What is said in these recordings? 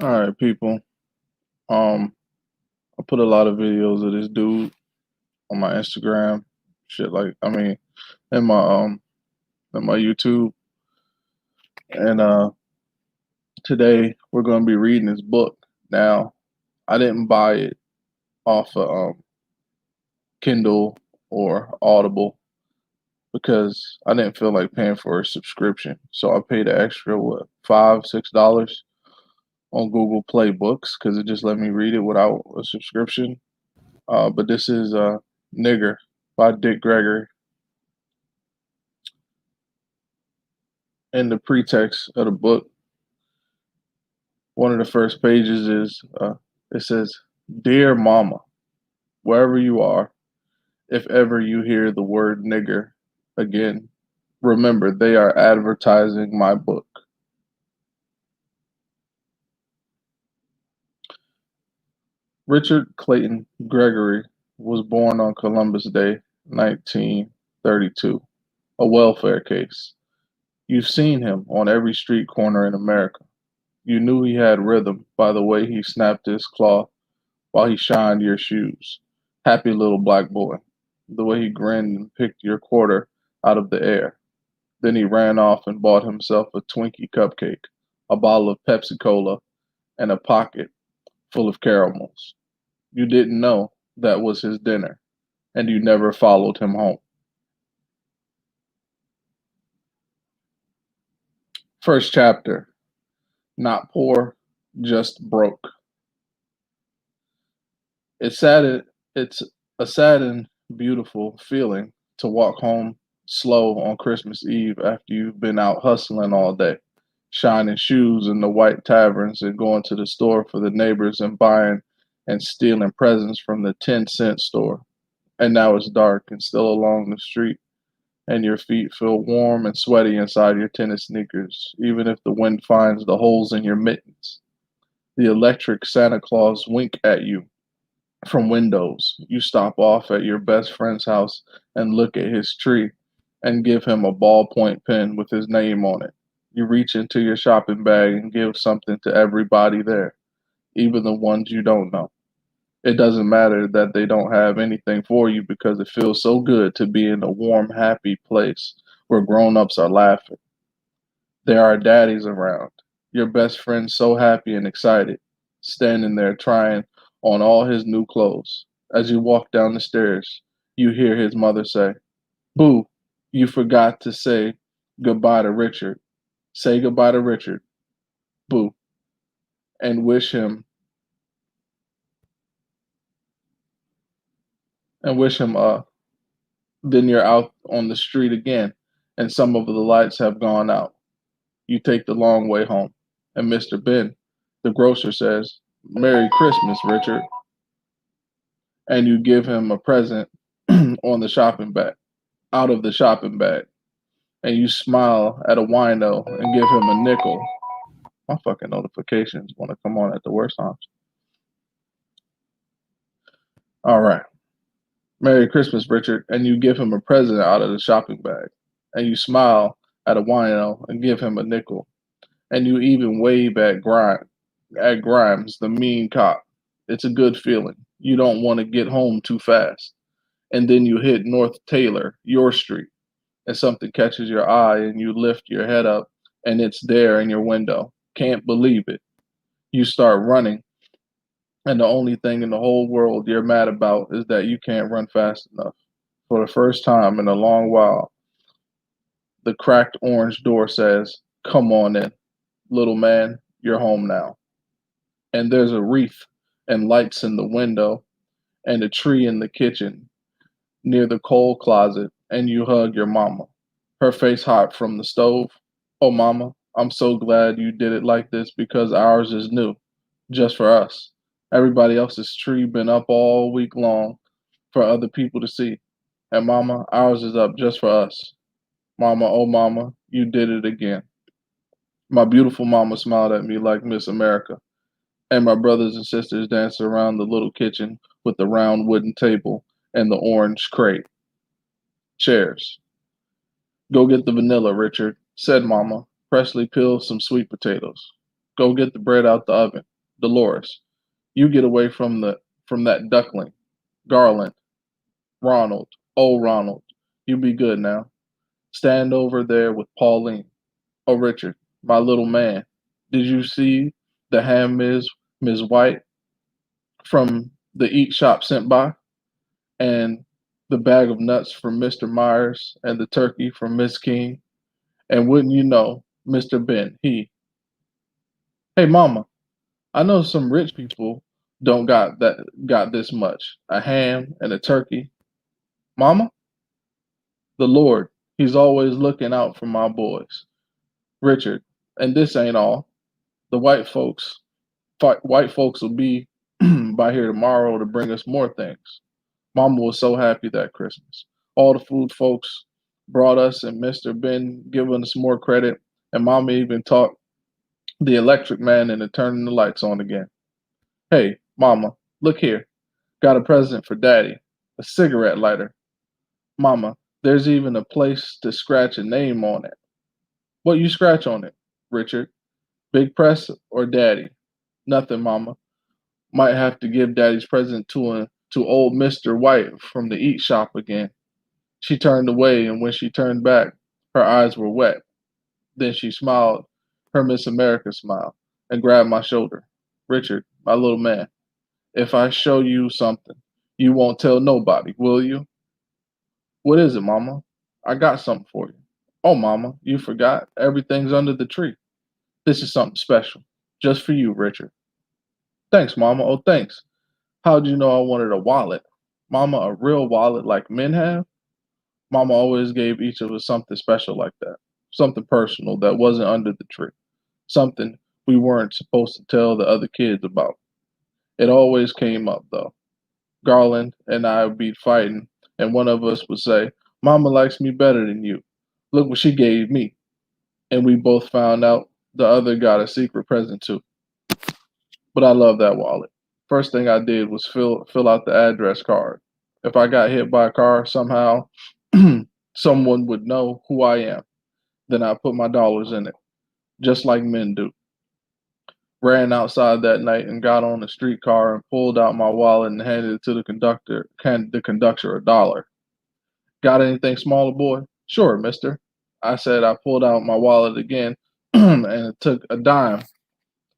All right, people. Um, I put a lot of videos of this dude on my Instagram, shit like in my YouTube, and today we're gonna be reading his book. Now, I didn't buy it off of Kindle or Audible because I didn't feel like paying for a subscription, so I paid an extra $5-6 on Google Play Books because it just let me read it without a subscription. But this is Nigger by Gregory. In the pretext of the book, one of the first pages is it says, "Dear Mama, wherever you are, if ever you hear the word nigger again, remember they are advertising my book." Richard Clayton Gregory was born on Columbus Day, 1932, a welfare case. You've seen him on every street corner in America. You knew he had rhythm by the way he snapped his cloth while he shined your shoes. Happy little black boy. The way he grinned and picked your quarter out of the air. Then he ran off and bought himself a Twinkie cupcake, a bottle of Pepsi Cola, and a pocket full of caramels. You didn't know that was his dinner, and you never followed him home. First chapter. Not poor, just broke. It's sad. It's a sad and beautiful feeling to walk home slow on Christmas Eve after you've been out hustling all day, shining shoes in the white taverns and going to the store for the neighbors and buying and stealing presents from the 10-cent store. And now it's dark and still along the street, and your feet feel warm and sweaty inside your tennis sneakers, even if the wind finds the holes in your mittens. The electric Santa Claus wink at you from windows. You stop off at your best friend's house and look at his tree and give him a ballpoint pen with his name on it. You reach into your shopping bag and give something to everybody there, even the ones you don't know. It doesn't matter that they don't have anything for you because it feels so good to be in a warm, happy place where grown ups are laughing. There are daddies around. Your best friend's so happy and excited, standing there trying on all his new clothes. As you walk down the stairs, you hear his mother say, "Boo, you forgot to say goodbye to Richard. Say goodbye to Richard, boo, and wish him. Then you're out on the street again, and some of the lights have gone out. You take the long way home, and Mr. Ben, the grocer, says, "Merry Christmas, Richard," and you give him a present on the shopping bag, out of the shopping bag, and you smile at a wino and give him a nickel. My fucking notifications want to come on at the worst times. All right. "Merry Christmas, Richard," and you give him a present out of the shopping bag, and you smile at a wino and give him a nickel, and you even wave at Grimes, the mean cop. It's a good feeling. You don't want to get home too fast. And then you hit North Taylor, your street, and something catches your eye and you lift your head up and it's there in your window. Can't believe it. You start running, and the only thing in the whole world you're mad about is that you can't run fast enough. For the first time in a long while, the cracked orange door says, "Come on in, little man, you're home now." And there's a wreath and lights in the window and a tree in the kitchen near the coal closet, and you hug your mama, her face hot from the stove. "Oh, mama, I'm so glad you did it like this because ours is new, just for us. Everybody else's tree been up all week long for other people to see. And mama, ours is up just for us. Mama, oh mama, you did it again." My beautiful mama smiled at me like Miss America, and my brothers and sisters danced around the little kitchen with the round wooden table and the orange crate. Chairs. "Go get the vanilla, Richard," said Mama. "Presley peeled some sweet potatoes. Go get the bread out the oven. Dolores, you get away from that duckling. Garland, Ronald, oh Ronald, you be good now. Stand over there with Pauline. Oh Richard, my little man, did you see the ham Ms. White from the eat shop sent by? And the bag of nuts from Mr. Myers and the turkey from Miss King? And wouldn't you know, Mr. Ben, hey mama, I know some rich people don't got this much. A ham and a turkey. Mama, the Lord, he's always looking out for my boys. Richard, and this ain't all. The white folks will be by here tomorrow to bring us more things. Mama was so happy that Christmas. All the food folks brought us and Mr. Ben giving us more credit, and Mama even taught the electric man into turning the lights on again. Hey, Mama, look here. Got a present for Daddy. A cigarette lighter. Mama, there's even a place to scratch a name on it. What you scratch on it, Richard? Big press or Daddy? Nothing, Mama. Might have to give Daddy's present to old Mr. White from the eat shop again. She turned away, and when she turned back, her eyes were wet. Then she smiled, her Miss America smile, and grabbed my shoulder. Richard, my little man, if I show you something, you won't tell nobody, will you? What is it, Mama? I got something for you. Oh, Mama, you forgot? Everything's under the tree. This is something special. Just for you, Richard. Thanks, Mama. Oh, thanks. How'd you know I wanted a wallet? Mama, a real wallet like men have? Mama always gave each of us something special like that. Something personal that wasn't under the tree. Something we weren't supposed to tell the other kids about. It always came up, though. Garland and I would be fighting, and one of us would say, Mama likes me better than you. Look what she gave me. And we both found out the other got a secret present too. But I love that wallet. First thing I did was fill out the address card. If I got hit by a car somehow, someone would know who I am. Then I put my dollars in it, just like men do. Ran outside that night and got on a streetcar and pulled out my wallet and handed it to handed the conductor a dollar. Got anything smaller, boy? Sure, mister. I said. I pulled out my wallet again and took a dime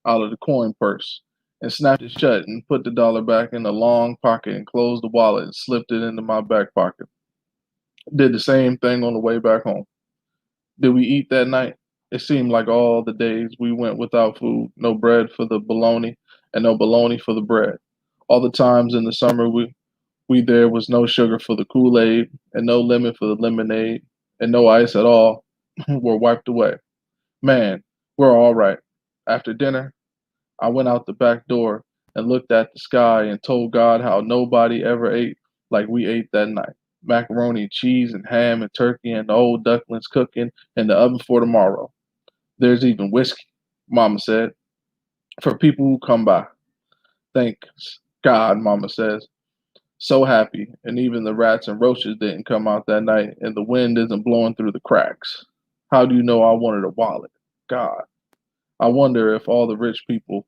out of the coin purse and snapped it shut and put the dollar back in the long pocket and closed the wallet and slipped it into my back pocket. Did the same thing on the way back home. Did we eat that night? It seemed like all the days we went without food, no bread for the bologna and no bologna for the bread. All the times in the summer we there was no sugar for the Kool-Aid and no lemon for the lemonade and no ice at all were wiped away. Man, we're all right. After dinner, I went out the back door and looked at the sky and told God how nobody ever ate like we ate that night. Macaroni and cheese and ham and turkey and the old ducklings cooking in the oven for tomorrow. There's even whiskey, Mama said, for people who come by. Thanks God, Mama says. So happy, and even the rats and roaches didn't come out that night, and the wind isn't blowing through the cracks. How do you know I wanted a wallet? God. I wonder if all the rich people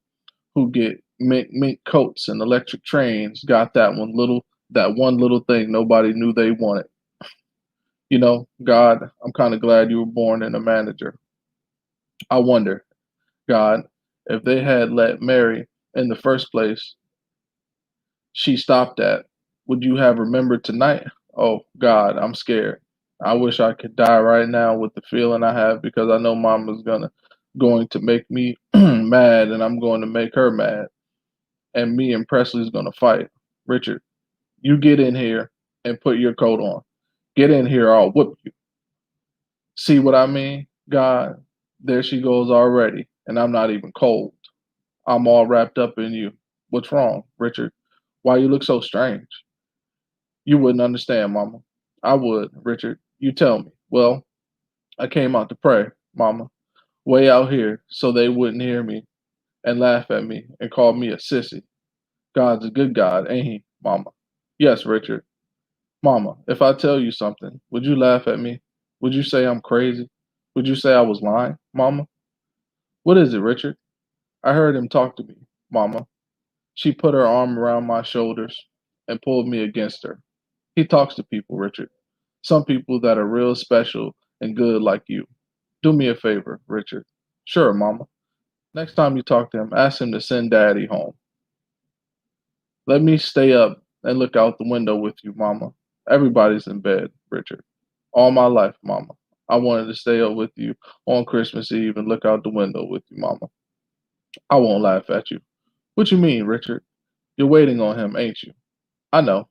who get mink coats and electric trains got that one little thing nobody knew they wanted. You know, God, I'm kind of glad you were born in a manager. I wonder, God, if they had let Mary in the first place she stopped at, would you have remembered tonight? Oh, God, I'm scared. I wish I could die right now with the feeling I have because I know Mama's going to make me mad and I'm going to make her mad. And me and Presley's gonna fight. Richard, you get in here and put your coat on. Get in here, I'll whoop you. See what I mean? God, there she goes already, and I'm not even cold. I'm all wrapped up in you. What's wrong, Richard? Why you look so strange? You wouldn't understand, Mama. I would, Richard. You tell me. Well, I came out to pray, Mama, way out here, so they wouldn't hear me and laugh at me and call me a sissy. God's a good God, ain't he, Mama? Yes, Richard. Mama, if I tell you something, would you laugh at me? Would you say I'm crazy? Would you say I was lying, Mama? What is it, Richard? I heard him talk to me. Mama. She put her arm around my shoulders and pulled me against her. He talks to people, Richard. Some people that are real special and good like you. Do me a favor, Richard. Sure, Mama. Next time you talk to him, ask him to send Daddy home. Let me stay up and look out the window with you, Mama. Everybody's in bed, Richard. All my life, Mama. I wanted to stay up with you on Christmas Eve and look out the window with you, Mama. I won't laugh at you. What you mean, Richard? You're waiting on him, ain't you? I know,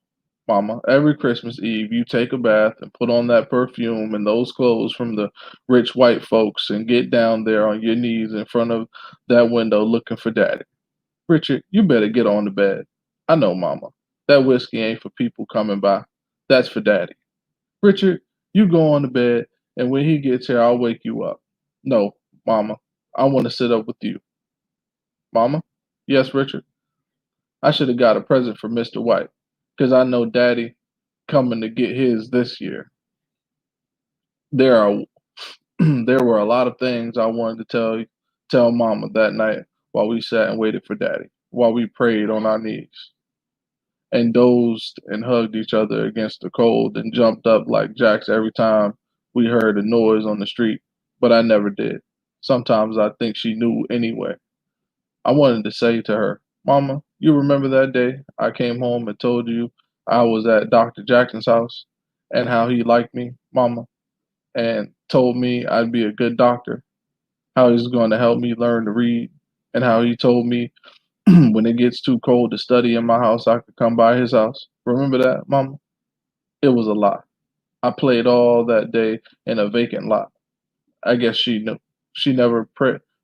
Mama. Every Christmas Eve, you take a bath and put on that perfume and those clothes from the rich white folks and get down there on your knees in front of that window looking for Daddy. Richard, you better get on the bed. I know, Mama. That whiskey ain't for people coming by. That's for Daddy. Richard, you go on to bed, and when he gets here, I'll wake you up. No, Mama. I want to sit up with you. Mama? Yes, Richard. I should have got a present for Mr. White, 'cause I know Daddy coming to get his this year. There are there were a lot of things I wanted to tell Mama that night while we sat and waited for Daddy, while we prayed on our knees and dozed and hugged each other against the cold and jumped up like jacks every time we heard a noise on the street, but I never did. Sometimes I think she knew anyway. I wanted to say to her, Mama, you remember that day I came home and told you I was at Dr. Jackson's house and how he liked me, Mama, and told me I'd be a good doctor, how he's going to help me learn to read, and how he told me when it gets too cold to study in my house, I could come by his house. Remember that, Mama? It was a lie. I played all that day in a vacant lot. I guess she knew. She never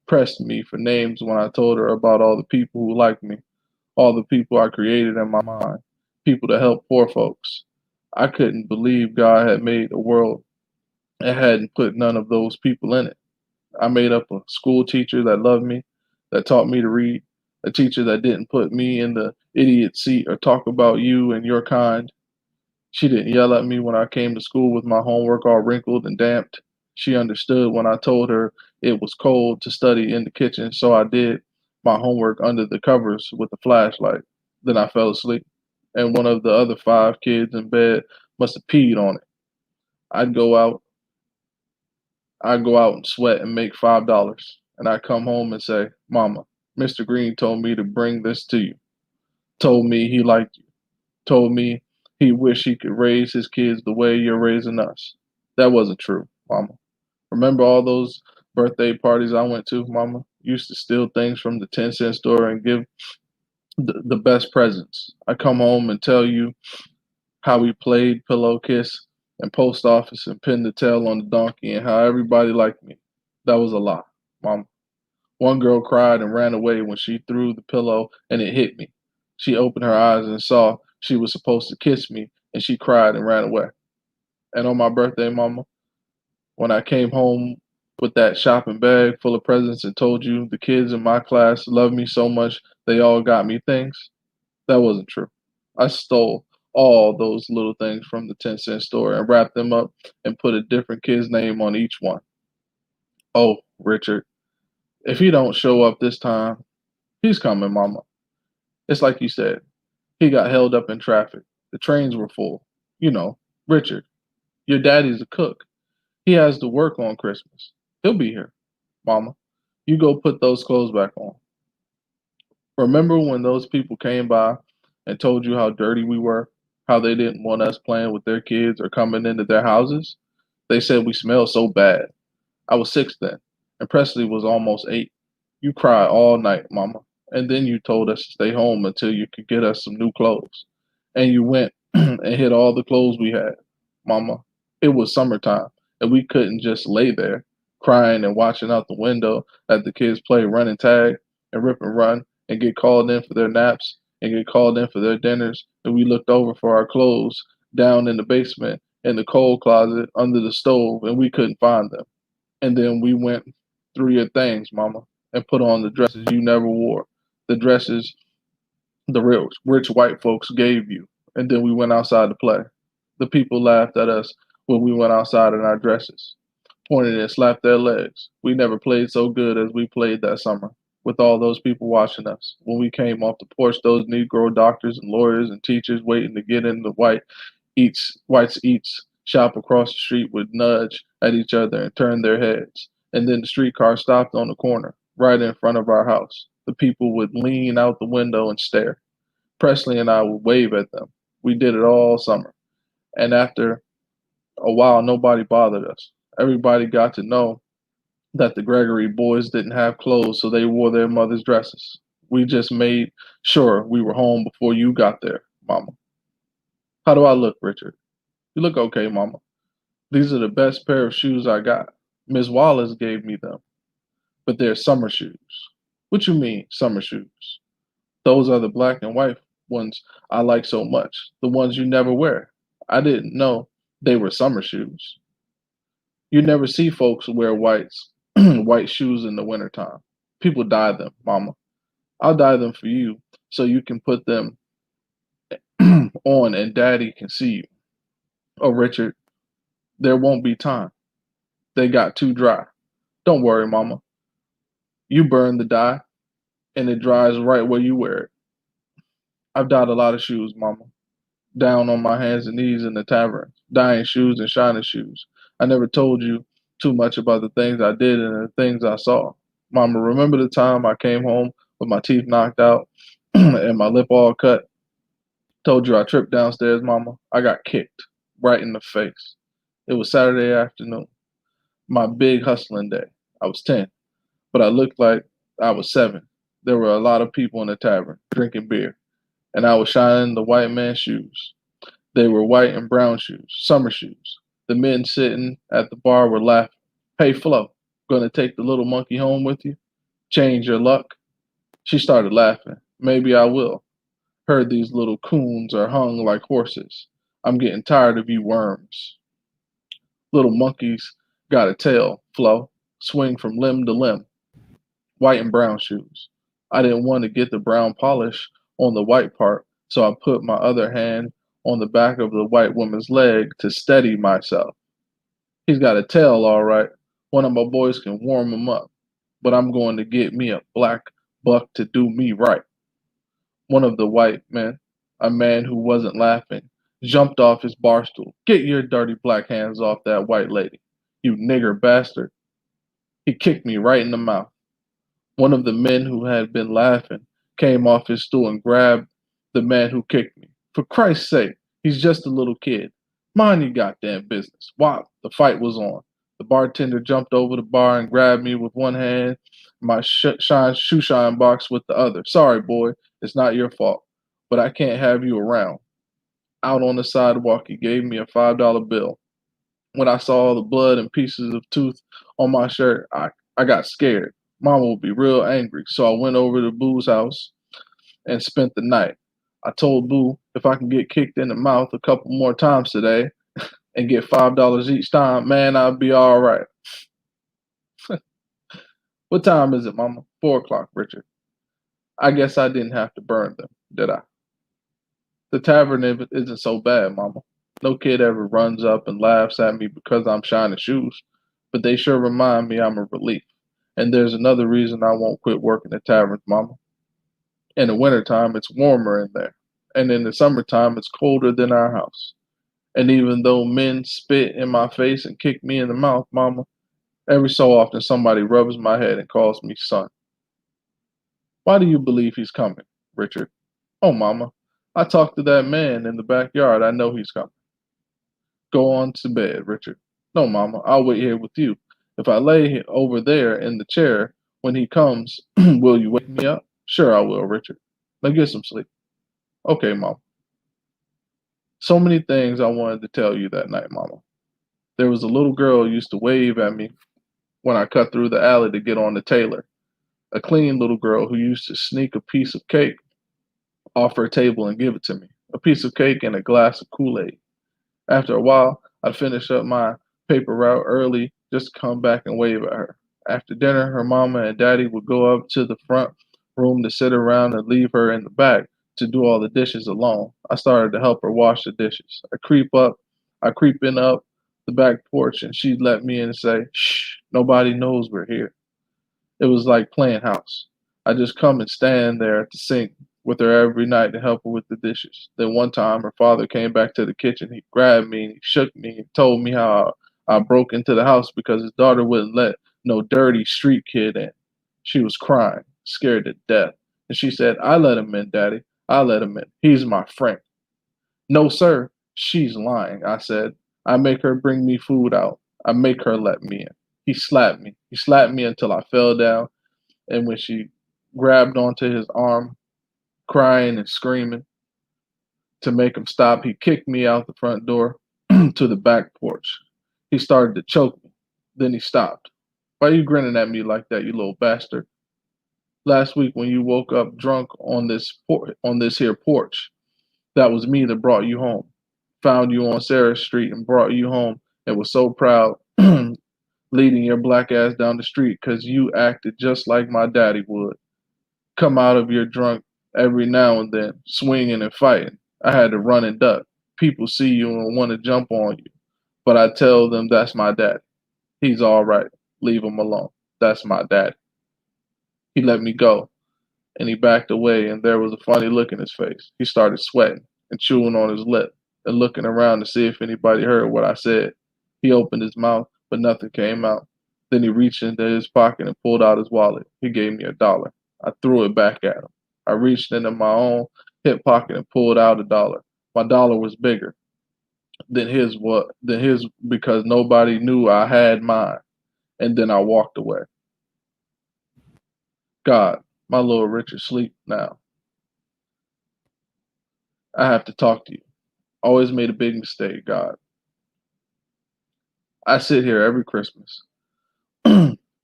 pressed me for names when I told her about all the people who liked me, all the people I created in my mind, people to help poor folks. I couldn't believe God had made a world and hadn't put none of those people in it. I made up a school teacher that loved me, that taught me to read, a teacher that didn't put me in the idiot seat or talk about you and your kind. She didn't yell at me when I came to school with my homework all wrinkled and damped. She understood when I told her it was cold to study in the kitchen, so I did my homework under the covers with a flashlight. Then I fell asleep, and one of the other five kids in bed must have peed on it. I'd go out I'd go out and sweat and make $5. And I'd come home and say, Mama, Mr. Green told me to bring this to you. Told me he liked you. Told me he wished he could raise his kids the way you're raising us. That wasn't true, Mama. Remember all those birthday parties I went to, Mama? Used to steal things from the 10-cent store and give the best presents. I come home and tell you how we played pillow kiss and post office and pinned the tail on the donkey and how everybody liked me. That was a lie, Mama. One girl cried and ran away when she threw the pillow and it hit me. She opened her eyes and saw she was supposed to kiss me and she cried and ran away. And on my birthday, Mama, when I came home with that shopping bag full of presents and told you the kids in my class loved me so much they all got me things, that wasn't true. I stole all those little things from the 10-cent store and wrapped them up and put a different kid's name on each one. Oh, Richard, if he don't show up this time, he's coming, Mama. It's like you said. He got held up in traffic. The trains were full. You know, Richard, your daddy's a cook. He has to work on Christmas. He'll be here, Mama. You go put those clothes back on. Remember when those people came by and told you how dirty we were? How they didn't want us playing with their kids or coming into their houses? They said we smelled so bad. I was 6 then, and Presley was almost 8. You cried all night, Mama, and then you told us to stay home until you could get us some new clothes. And you went and hid all the clothes we had, Mama. It was summertime, and we couldn't just lay there crying and watching out the window at the kids play running tag and rip and run and get called in for their naps and get called in for their dinners. And we looked over for our clothes down in the basement in the coal closet under the stove, and we couldn't find them. And then we went through your things, Mama, and put on the dresses you never wore, the dresses the rich white folks gave you. And then we went outside to play. The people laughed at us when we went outside in our dresses, pointed and slapped their legs. We never played so good as we played that summer. with all those people watching us. When we came off the porch, those Negro doctors and lawyers and teachers waiting to get in the whites eats shop across the street would nudge at each other and turn their heads. And then the streetcar stopped on the corner, right in front of our house. The people would lean out the window and stare. Presley and I would wave at them. We did it all summer. And after a while, nobody bothered us. Everybody got to know that the Gregory boys didn't have clothes, so they wore their mother's dresses. We just made sure we were home before you got there, Mama. How do I look, Richard? You look okay, Mama. These are the best pair of shoes I got. Miss Wallace gave me them, but they're summer shoes. What you mean, summer shoes? Those are the black and white ones I like so much, the ones you never wear. I didn't know they were summer shoes. You never see folks wear white shoes in the wintertime. People dye them, Mama. I'll dye them for you so you can put them on and Daddy can see you. Oh, Richard, there won't be time. They got too dry. Don't worry, Mama. You burn the dye and it dries right where you wear it. I've dyed a lot of shoes, Mama. Down on my hands and knees in the tavern, dyeing shoes and shining shoes. I never told you too much about the things I did and the things I saw. Mama, remember the time I came home with my teeth knocked out and my lip all cut? Told you I tripped downstairs, Mama. I got kicked right in the face. It was Saturday afternoon, my big hustling day. I was 10, but I looked like I was 7. There were a lot of people in the tavern drinking beer, and I was shining the white man's shoes. They were white and brown shoes, summer shoes. The men sitting at the bar were laughing. Hey, Flo, gonna take the little monkey home with you? Change your luck? She started laughing. Maybe I will. Heard these little coons are hung like horses. I'm getting tired of you worms. Little monkeys got a tail, Flo. Swing from limb to limb. White and brown shoes. I didn't want to get the brown polish on the white part, so I put my other hand on the back of the white woman's leg to steady myself. He's got a tail, all right. One of my boys can warm him up, but I'm going to get me a black buck to do me right. One of the white men, a man who wasn't laughing, jumped off his bar stool. Get your dirty black hands off that white lady, you nigger bastard. He kicked me right in the mouth. One of the men who had been laughing came off his stool and grabbed the man who kicked me. For Christ's sake, he's just a little kid. Mind your goddamn business. Wow, the fight was on. The bartender jumped over the bar and grabbed me with one hand, my shoe shine box with the other. Sorry, boy, it's not your fault, but I can't have you around. Out on the sidewalk, he gave me a $5 bill. When I saw all the blood and pieces of tooth on my shirt, I got scared. Mama would be real angry, so I went over to Boo's house and spent the night. I told Boo if I can get kicked in the mouth a couple more times today and get $5 each time, man, I'll be all right. What time is it, Mama? 4 o'clock, Richard. I guess I didn't have to burn them, did I? The tavern isn't so bad, Mama. No kid ever runs up and laughs at me because I'm shining shoes, but they sure remind me I'm a relief. And there's another reason I won't quit working at taverns, Mama. In the wintertime, it's warmer in there. And in the summertime, it's colder than our house. And even though men spit in my face and kick me in the mouth, Mama, every so often somebody rubs my head and calls me son. Why do you believe he's coming, Richard? Oh, Mama, I talked to that man in the backyard. I know he's coming. Go on to bed, Richard. No, Mama, I'll wait here with you. If I lay over there in the chair when he comes, will you wake me up? Sure, I will, Richard. Now get some sleep. Okay, Mama. So many things I wanted to tell you that night, Mama. There was a little girl who used to wave at me when I cut through the alley to get on the Taylor. A clean little girl who used to sneak a piece of cake off her table and give it to me. A piece of cake and a glass of Kool-Aid. After a while, I'd finish up my paper route early just to come back and wave at her. After dinner, her mama and daddy would go up to the front room to sit around and leave her in the back to do all the dishes alone. I started to help her wash the dishes. I creep in up the back porch and she'd let me in and say, shh, nobody knows we're here. It was like playing house. I just come and stand there at the sink with her every night to help her with the dishes. Then one time her father came back to the kitchen. He grabbed me and he shook me and told me how I broke into the house because his daughter wouldn't let no dirty street kid in. She was crying, scared to death. And she said, I let him in, Daddy. I let him in. He's my friend. No, sir. She's lying, I said. I make her bring me food out. I make her let me in. He slapped me. He slapped me until I fell down. And when she grabbed onto his arm, crying and screaming to make him stop, he kicked me out the front door to the back porch. He started to choke me. Then he stopped. Why are you grinning at me like that, you little bastard? Last week when you woke up drunk on this here porch, that was me that brought you home. Found you on Sarah Street and brought you home and was so proud leading your black ass down the street because you acted just like my daddy would. Come out of your drunk every now and then, swinging and fighting. I had to run and duck. People see you and want to jump on you, but I tell them that's my daddy. He's all right. Leave him alone. That's my daddy. He let me go, and he backed away, and there was a funny look in his face. He started sweating and chewing on his lip and looking around to see if anybody heard what I said. He opened his mouth, but nothing came out. Then he reached into his pocket and pulled out his wallet. He gave me $1. I threw it back at him. I reached into my own hip pocket and pulled out $1. My dollar was bigger than his because nobody knew I had mine. And then I walked away. God, my little Richard sleep now. I have to talk to you. Always made a big mistake, God. I sit here every Christmas,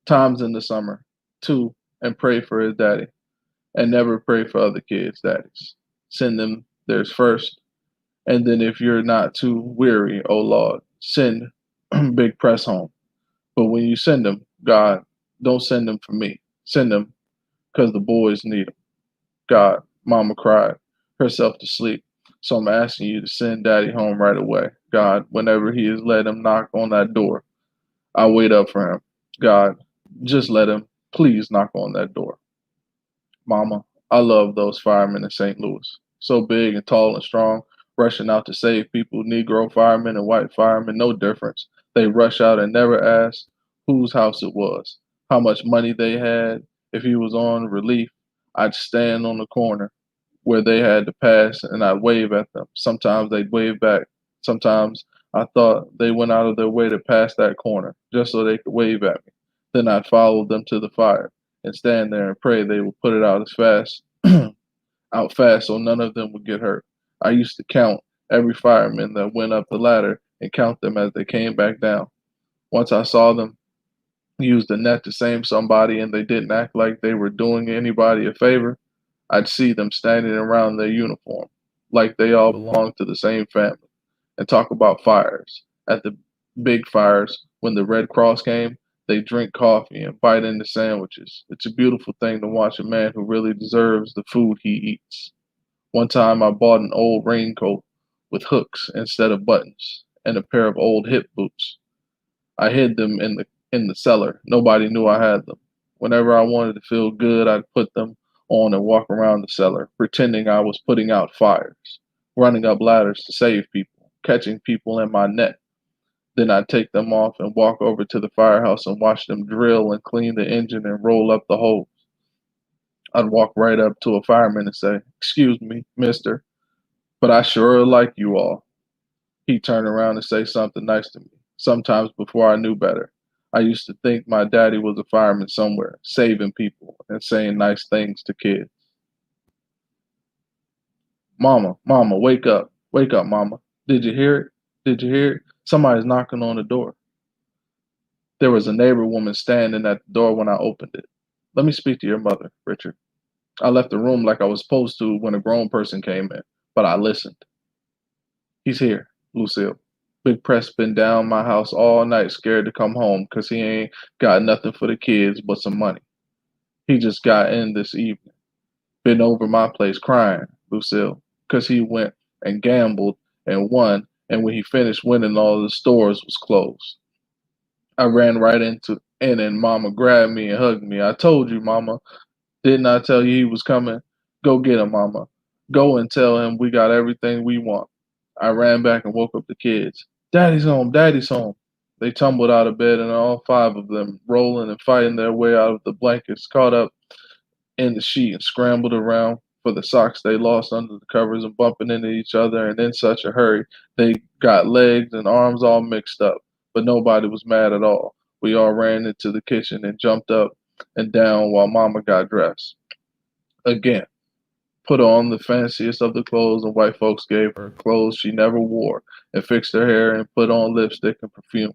times in the summer, too, and pray for his daddy, and never pray for other kids' daddies. Send them theirs first, and then if you're not too weary, oh Lord, send Big Press home. But when you send them, God, don't send them for me. Send them because the boys need them. God, Mama cried herself to sleep. So I'm asking you to send Daddy home right away. God, whenever he is, let him knock on that door. I'll wait up for him. God, just let him please knock on that door. Mama, I love those firemen in St. Louis. So big and tall and strong, rushing out to save people. Negro firemen and white firemen, no difference. They rush out and never ask whose house it was, how much money they had. If he was on relief, I'd stand on the corner where they had to pass and I'd wave at them. Sometimes they'd wave back. Sometimes I thought they went out of their way to pass that corner just so they could wave at me. Then I'd follow them to the fire and stand there and pray they would put it out as fast out fast so none of them would get hurt. I used to count every fireman that went up the ladder and count them as they came back down. Once I saw them use the net to save somebody and they didn't act like they were doing anybody a favor, I'd see them standing around their uniform like they all belonged to the same family and talk about fires. At the big fires, when the Red Cross came, they drink coffee and bite into sandwiches. It's a beautiful thing to watch a man who really deserves the food he eats. One time I bought an old raincoat with hooks instead of buttons and a pair of old hip boots. I hid them in the cellar. Nobody knew I had them. Whenever I wanted to feel good, I'd put them on and walk around the cellar, pretending I was putting out fires, running up ladders to save people, catching people in my net. Then I'd take them off and walk over to the firehouse and watch them drill and clean the engine and roll up the hose. I'd walk right up to a fireman and say, "Excuse me, mister, but I sure like you all." He'd turn around and say something nice to me, sometimes before I knew better. I used to think my daddy was a fireman somewhere, saving people and saying nice things to kids. Mama, mama, wake up. Wake up, mama. Did you hear it? Did you hear it? Somebody's knocking on the door. There was a neighbor woman standing at the door when I opened it. Let me speak to your mother, Richard. I left the room like I was supposed to when a grown person came in, but I listened. He's here, Lucille. Big Press been down my house all night scared to come home 'cause he ain't got nothing for the kids but some money. He just got in this evening. Been over my place crying, Lucille, 'cause he went and gambled and won, and when he finished winning, all the stores was closed. I ran right in and Mama grabbed me and hugged me. I told you, Mama. Didn't I tell you he was coming? Go get him, Mama. Go and tell him we got everything we want. I ran back and woke up the kids. Daddy's home, Daddy's home. They tumbled out of bed and all five of them, rolling and fighting their way out of the blankets, caught up in the sheet and scrambled around for the socks they lost under the covers and bumping into each other and in such a hurry they got legs and arms all mixed up. But nobody was mad at all. We all ran into the kitchen and jumped up and down while Mama got dressed. Again, put on the fanciest of the clothes and white folks gave her, clothes she never wore, and fixed her hair and put on lipstick and perfume.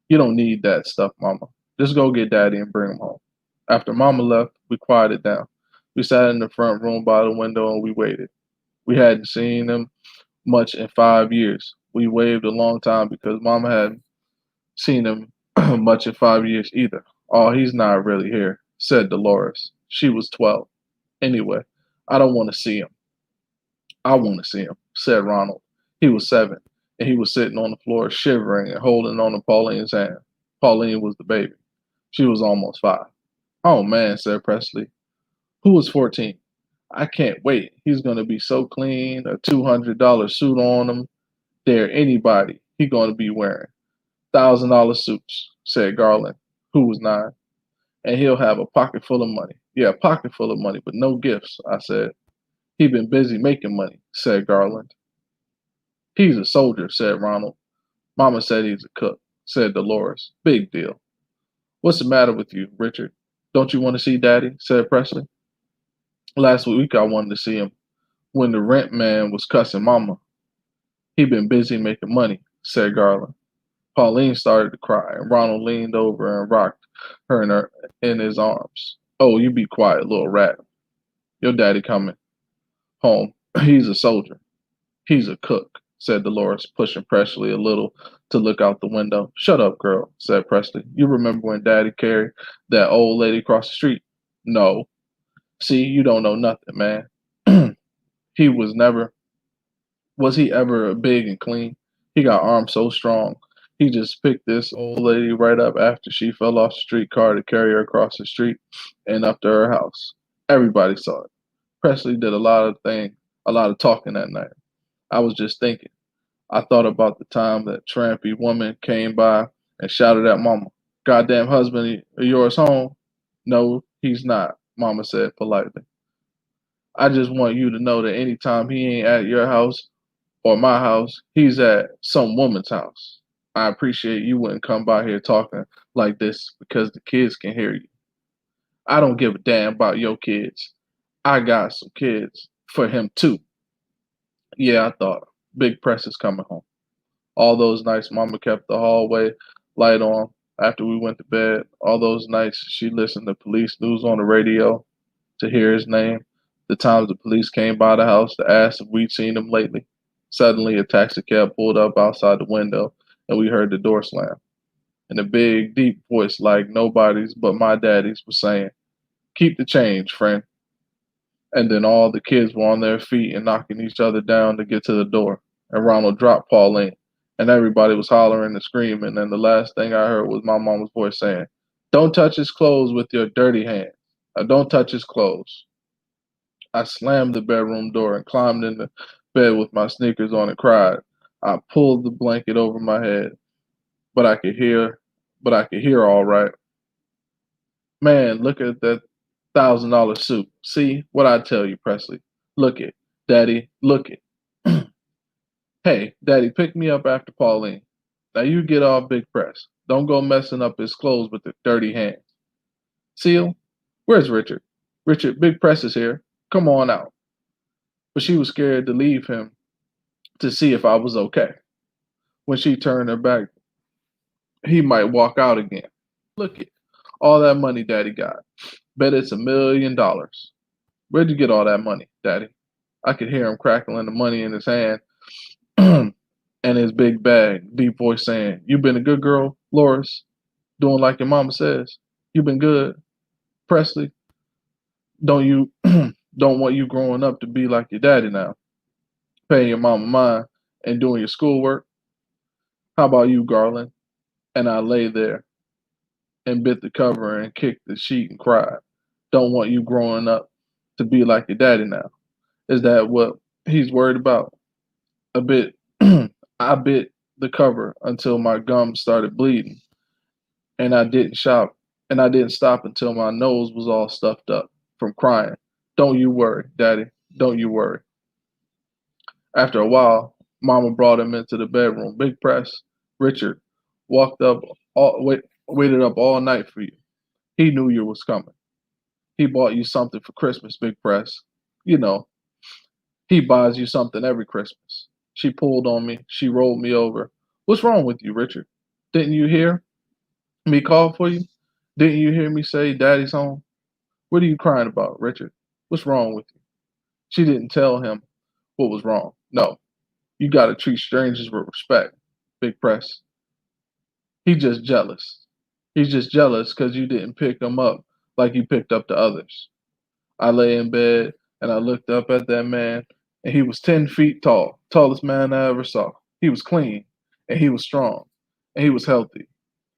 You don't need that stuff, Mama. Just go get Daddy and bring him home. After Mama left, we quieted down. We sat in the front room by the window and we waited. We hadn't seen him much in 5 years. We waved a long time because Mama hadn't seen him much in 5 years either. Oh, he's not really here, said Dolores. She was 12. Anyway, I don't want to see him. I want to see him, said Ronald. He was 7, and he was sitting on the floor shivering and holding on to Pauline's hand. Pauline was the baby. She was almost 5. Oh man, said Presley, who was 14. I can't wait. He's going to be so clean, a $200 suit on him. Dare anybody he going to be wearing. $1,000 suits, said Garland, who was 9. And he'll have a pocket full of money. Yeah, a pocket full of money, but no gifts, I said. He been busy making money, said Garland. He's a soldier, said Ronald. Mama said he's a cook, said Dolores. Big deal. What's the matter with you, Richard? Don't you want to see Daddy? Said Presley. Last week I wanted to see him when the rent man was cussing Mama. He been busy making money, said Garland. Pauline started to cry, and Ronald leaned over and rocked her in his arms. Oh, you be quiet, little rat. Your daddy coming home. He's a soldier. He's a cook, said Dolores, pushing Presley a little to look out the window. Shut up, girl, said Presley. You remember when Daddy carried that old lady across the street? No. See, you don't know nothing, man. He was he ever big and clean? He got arms so strong. He just picked this old lady right up after she fell off the streetcar to carry her across the street and up to her house. Everybody saw it. Presley did a lot of talking that night. I was just thinking. I thought about the time that trampy woman came by and shouted at Mama, Goddamn husband of yours home? No, he's not, Mama said politely. I just want you to know that anytime he ain't at your house or my house, he's at some woman's house. I appreciate you wouldn't come by here talking like this because the kids can hear you. I don't give a damn about your kids. I got some kids for him too. Yeah, I thought. Big Press is coming home. All those nights Mama kept the hallway light on after we went to bed. All those nights she listened to police news on the radio to hear his name. The times the police came by the house to ask if we'd seen him lately. Suddenly a taxi cab pulled up outside the window and we heard the door slam. And a big, deep voice like nobody's but my daddy's was saying, Keep the change, friend. And then all the kids were on their feet and knocking each other down to get to the door. And Ronald dropped Pauline. And everybody was hollering and screaming. And the last thing I heard was my mama's voice saying, Don't touch his clothes with your dirty hands. Don't touch his clothes. I slammed the bedroom door and climbed into bed with my sneakers on and cried. I pulled the blanket over my head, but I could hear all right. Man, look at that $1,000 suit. See what I tell you, Presley. Look it, Daddy, look it. Hey, Daddy, pick me up after Pauline. Now you get off Big Press. Don't go messing up his clothes with the dirty hands. Seal, where's Richard? Richard, Big Press is here. Come on out. But she was scared to leave him to see if I was okay. When she turned her back, he might walk out again. Look it, all that money Daddy got. Bet it's $1,000,000. Where'd you get all that money, Daddy? I could hear him crackling the money in his hand and his big bag, deep voice saying, You been a good girl, Loris? Doing like your mama says. You been good. Presley, don't you don't want you growing up to be like your daddy now. Paying your mama mind and doing your schoolwork. How about you, Garland? And I lay there and bit the cover and kicked the sheet and cried. Don't want you growing up to be like your daddy now. Is that what he's worried about? A bit. I bit the cover until my gums started bleeding, and I didn't stop until my nose was all stuffed up from crying. Don't you worry, Daddy. Don't you worry. After a while, Mama brought him into the bedroom. Big press. Richard walked up, waited up all night for you. He knew you was coming. He bought you something for Christmas, Big press. You know, he buys you something every Christmas. She pulled on me. She rolled me over. What's wrong with you, Richard? Didn't you hear me call for you? Didn't you hear me say Daddy's home? What are you crying about, Richard? What's wrong with you? She didn't tell him what was wrong. No, you got to treat strangers with respect, Big Press. He just jealous. He's just jealous because you didn't pick him up like you picked up the others. I lay in bed and I looked up at that man, and he was 10 feet tall, tallest man I ever saw. He was clean, and he was strong, and he was healthy.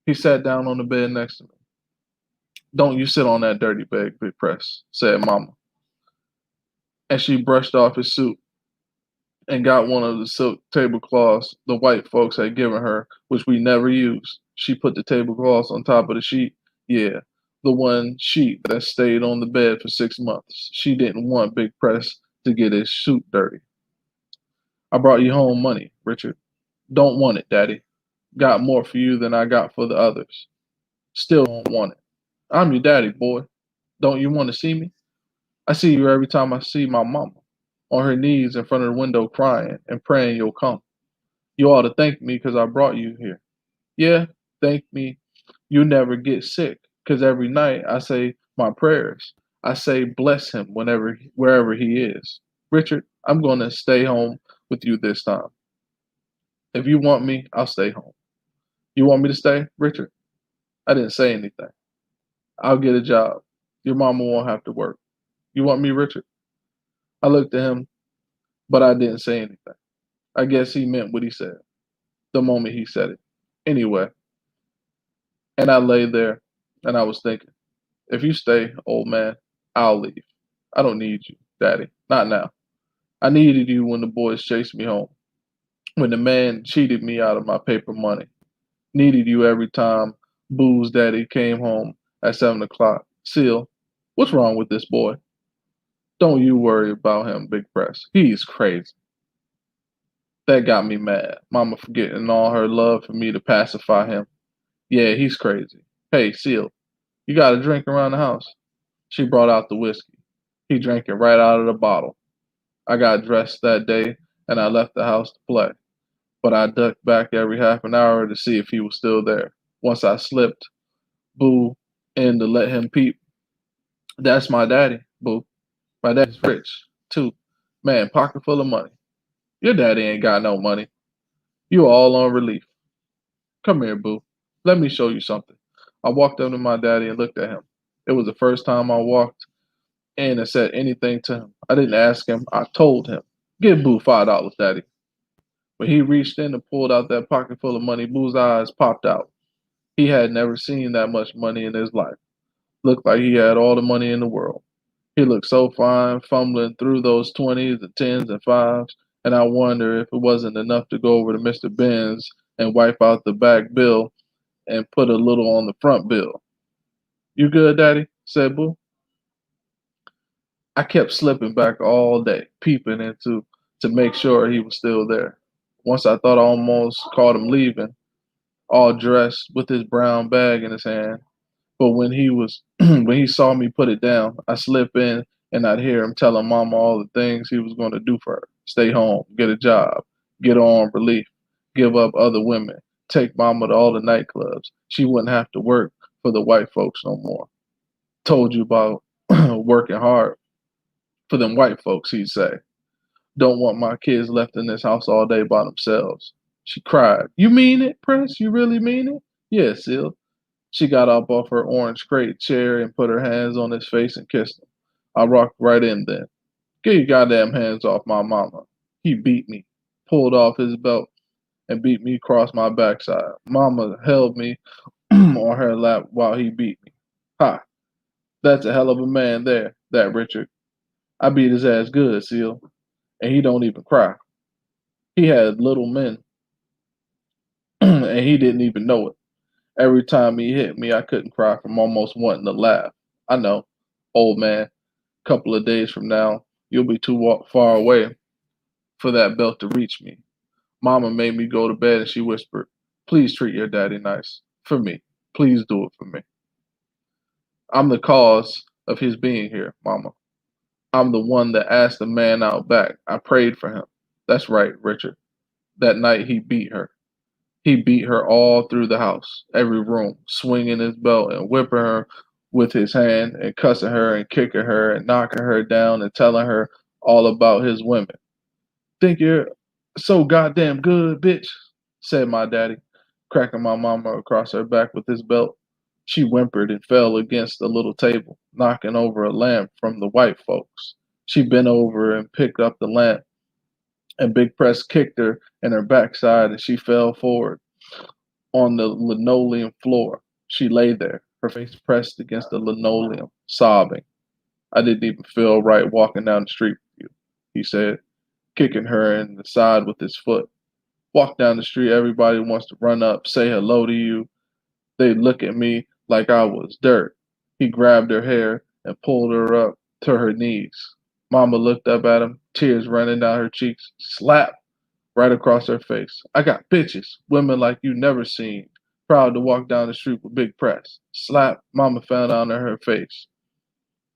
He sat down on the bed next to me. Don't you sit on that dirty bed, Big Press, said Mama. And she brushed off his suit and got one of the silk tablecloths the white folks had given her, which we never used. She put the tablecloths on top of the sheet. Yeah, the one sheet that stayed on the bed for 6 months. She didn't want Big Press to get his suit dirty. I brought you home money, Richard. Don't want it, Daddy. Got more for you than I got for the others. Still don't want it. I'm your daddy, boy. Don't you want to see me? I see you every time I see my mama, on her knees in front of the window crying and praying you'll come. You ought to thank me because I brought you here. Yeah, thank me. You never get sick because every night I say my prayers. I say bless him wherever he is. Richard, I'm going to stay home with you this time. If you want me, I'll stay home. You want me to stay, Richard? I didn't say anything. I'll get a job. Your mama won't have to work. You want me, Richard? I looked at him, but I didn't say anything. I guess he meant what he said the moment he said it. Anyway, and I lay there and I was thinking, if you stay, old man, I'll leave. I don't need you, Daddy. Not now. I needed you when the boys chased me home, when the man cheated me out of my paper money. Needed you every time Boo's daddy came home at 7 o'clock. Seal, what's wrong with this boy? Don't you worry about him, Big Press. He's crazy. That got me mad. Mama forgetting all her love for me to pacify him. Yeah, he's crazy. Hey, Seal, you got a drink around the house? She brought out the whiskey. He drank it right out of the bottle. I got dressed that day and I left the house to play, but I ducked back every half an hour to see if he was still there. Once I slipped Boo in to let him peep. That's my daddy, Boo. My daddy's rich, too. Man, pocket full of money. Your daddy ain't got no money. You all on relief. Come here, Boo. Let me show you something. I walked up to my daddy and looked at him. It was the first time I walked in and said anything to him. I didn't ask him, I told him. Give Boo $5, Daddy. When he reached in and pulled out that pocket full of money, Boo's eyes popped out. He had never seen that much money in his life. Looked like he had all the money in the world. He looked so fine, fumbling through those 20s and 10s and 5s, and I wonder if it wasn't enough to go over to Mr. Benz and wipe out the back bill and put a little on the front bill. You good, Daddy? Said Boo. I kept slipping back all day, peeping into to make sure he was still there. Once I thought I almost caught him leaving, all dressed with his brown bag in his hand. But when he was when he saw me put it down, I slip in and I'd hear him telling Mama all the things he was going to do for her: stay home, get a job, get on relief, give up other women, take Mama to all the nightclubs. She wouldn't have to work for the white folks no more. Told you about working hard for them white folks, he'd say. Don't want my kids left in this house all day by themselves. She cried. You mean it, Prince? You really mean it? Yes, Sil. She got up off her orange crate chair and put her hands on his face and kissed him. I rocked right in then. Get your goddamn hands off my mama. He beat me, pulled off his belt, and beat me across my backside. Mama held me on her lap while he beat me. Ha! That's a hell of a man there, that Richard. I beat his ass good, Seal, and he don't even cry. He had little men, and he didn't even know it. Every time he hit me, I couldn't cry from almost wanting to laugh. I know, old man, couple of days from now, you'll be too far away for that belt to reach me. Mama made me go to bed and she whispered, please treat your daddy nice. For me. Please do it for me. I'm the cause of his being here, Mama. I'm the one that asked the man out back. I prayed for him. That's right, Richard. That night he beat her. He beat her all through the house, every room, swinging his belt and whipping her with his hand and cussing her and kicking her and knocking her down and telling her all about his women. Think you're so goddamn good, bitch, said my daddy, cracking my mama across her back with his belt. She whimpered and fell against the little table, knocking over a lamp from the white folks. She bent over and picked up the lamp, and Big Press kicked her in her backside and she fell forward on the linoleum floor. She lay there, her face pressed against the linoleum, sobbing. I didn't even feel right walking down the street with you, he said, kicking her in the side with his foot. Walk down the street, everybody wants to run up, say hello to you. They look at me like I was dirt. He grabbed her hair and pulled her up to her knees. Mama looked up at him, tears running down her cheeks. Slap right across her face. I got bitches, women like you never seen. Proud to walk down the street with Big Press. Slap, Mama found on her face.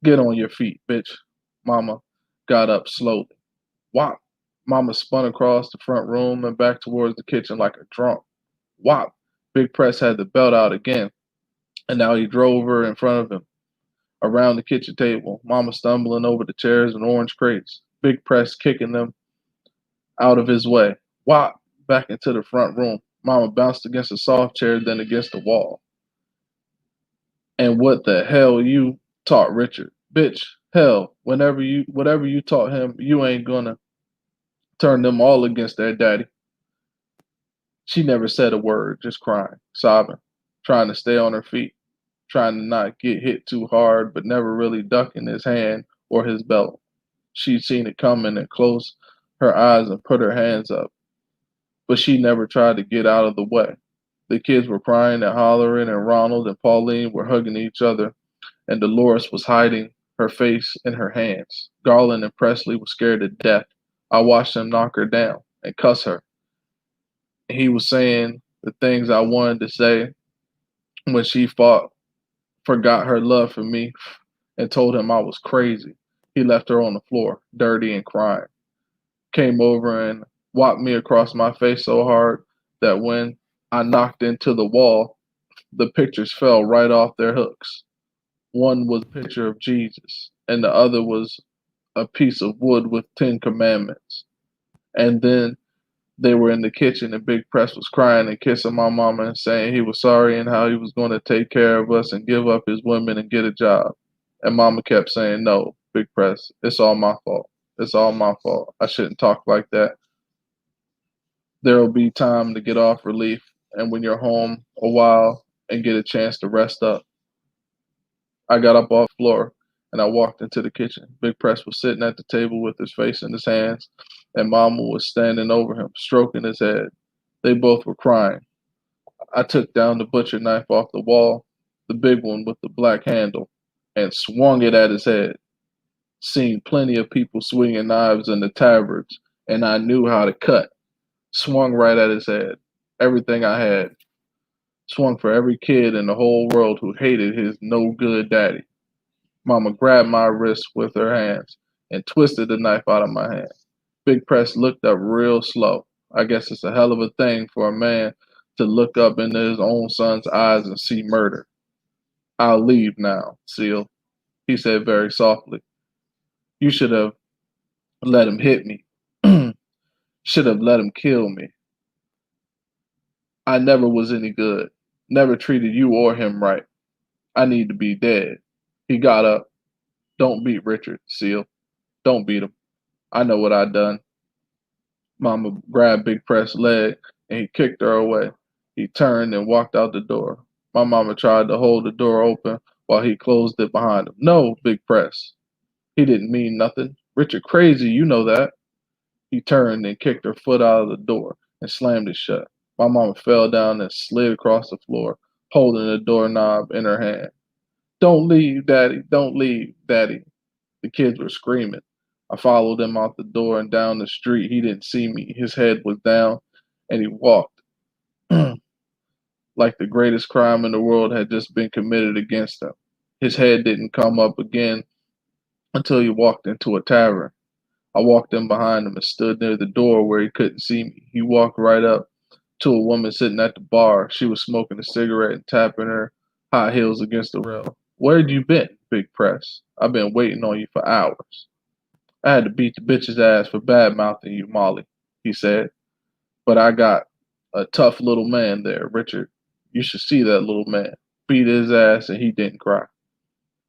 Get on your feet, bitch. Mama got up slowly. Whop. Mama spun across the front room and back towards the kitchen like a drunk. Whop. Big Press had the belt out again, and now he drove her in front of him, around the kitchen table, Mama stumbling over the chairs and orange crates, Big Press kicking them out of his way. Whop! Back into the front room. Mama bounced against a soft chair, then against the wall. And what the hell you taught Richard? Bitch, hell, whatever you taught him, you ain't gonna turn them all against their daddy. She never said a word, just crying, sobbing, trying to stay on her feet, trying to not get hit too hard, but never really ducking his hand or his belt. She'd seen it coming and closed her eyes and put her hands up, but she never tried to get out of the way. The kids were crying and hollering, and Ronald and Pauline were hugging each other, and Dolores was hiding her face in her hands. Garland and Presley were scared to death. I watched them knock her down and cuss her. He was saying the things I wanted to say when she forgot her love for me and told him I was crazy. He left her on the floor, dirty and crying. Came over and whopped me across my face so hard that when I knocked into the wall, the pictures fell right off their hooks. One was a picture of Jesus, and the other was a piece of wood with 10 commandments. And then they were in the kitchen, and Big Press was crying and kissing my mama and saying he was sorry and how he was going to take care of us and give up his women and get a job. And mama kept saying, no, Big Press, it's all my fault. It's all my fault. I shouldn't talk like that. There'll be time to get off relief and when you're home a while and get a chance to rest up. I got up off the floor and I walked into the kitchen. Big Press was sitting at the table with his face in his hands, and Mama was standing over him, stroking his head. They both were crying. I took down the butcher knife off the wall, the big one with the black handle, and swung it at his head. Seen plenty of people swinging knives in the taverns, and I knew how to cut. Swung right at his head. Everything I had. Swung for every kid in the whole world who hated his no good daddy. Mama grabbed my wrist with her hands and twisted the knife out of my hand. Big Press looked up real slow. I guess it's a hell of a thing for a man to look up into his own son's eyes and see murder. I'll leave now, Seal, he said very softly. You should have let him hit me. Should have let him kill me. I never was any good. Never treated you or him right. I need to be dead. He got up. Don't beat Richard, Seal. Don't beat him. I know what I done. Mama grabbed Big Press' leg and he kicked her away. He turned and walked out the door. My mama tried to hold the door open while he closed it behind him. No, Big Press. He didn't mean nothing. Richard crazy, you know that. He turned and kicked her foot out of the door and slammed it shut. My mama fell down and slid across the floor, holding the doorknob in her hand. Don't leave, Daddy. Don't leave, Daddy. The kids were screaming. I followed him out the door and down the street. He didn't see me. His head was down, and he walked like the greatest crime in the world had just been committed against him. His head didn't come up again until he walked into a tavern. I walked in behind him and stood near the door where he couldn't see me. He walked right up to a woman sitting at the bar. She was smoking a cigarette and tapping her high heels against the rail. Where'd you been, Big Press? I've been waiting on you for hours. I had to beat the bitch's ass for bad mouthing you, Molly, he said. But I got a tough little man there, Richard. You should see that little man. Beat his ass and he didn't cry.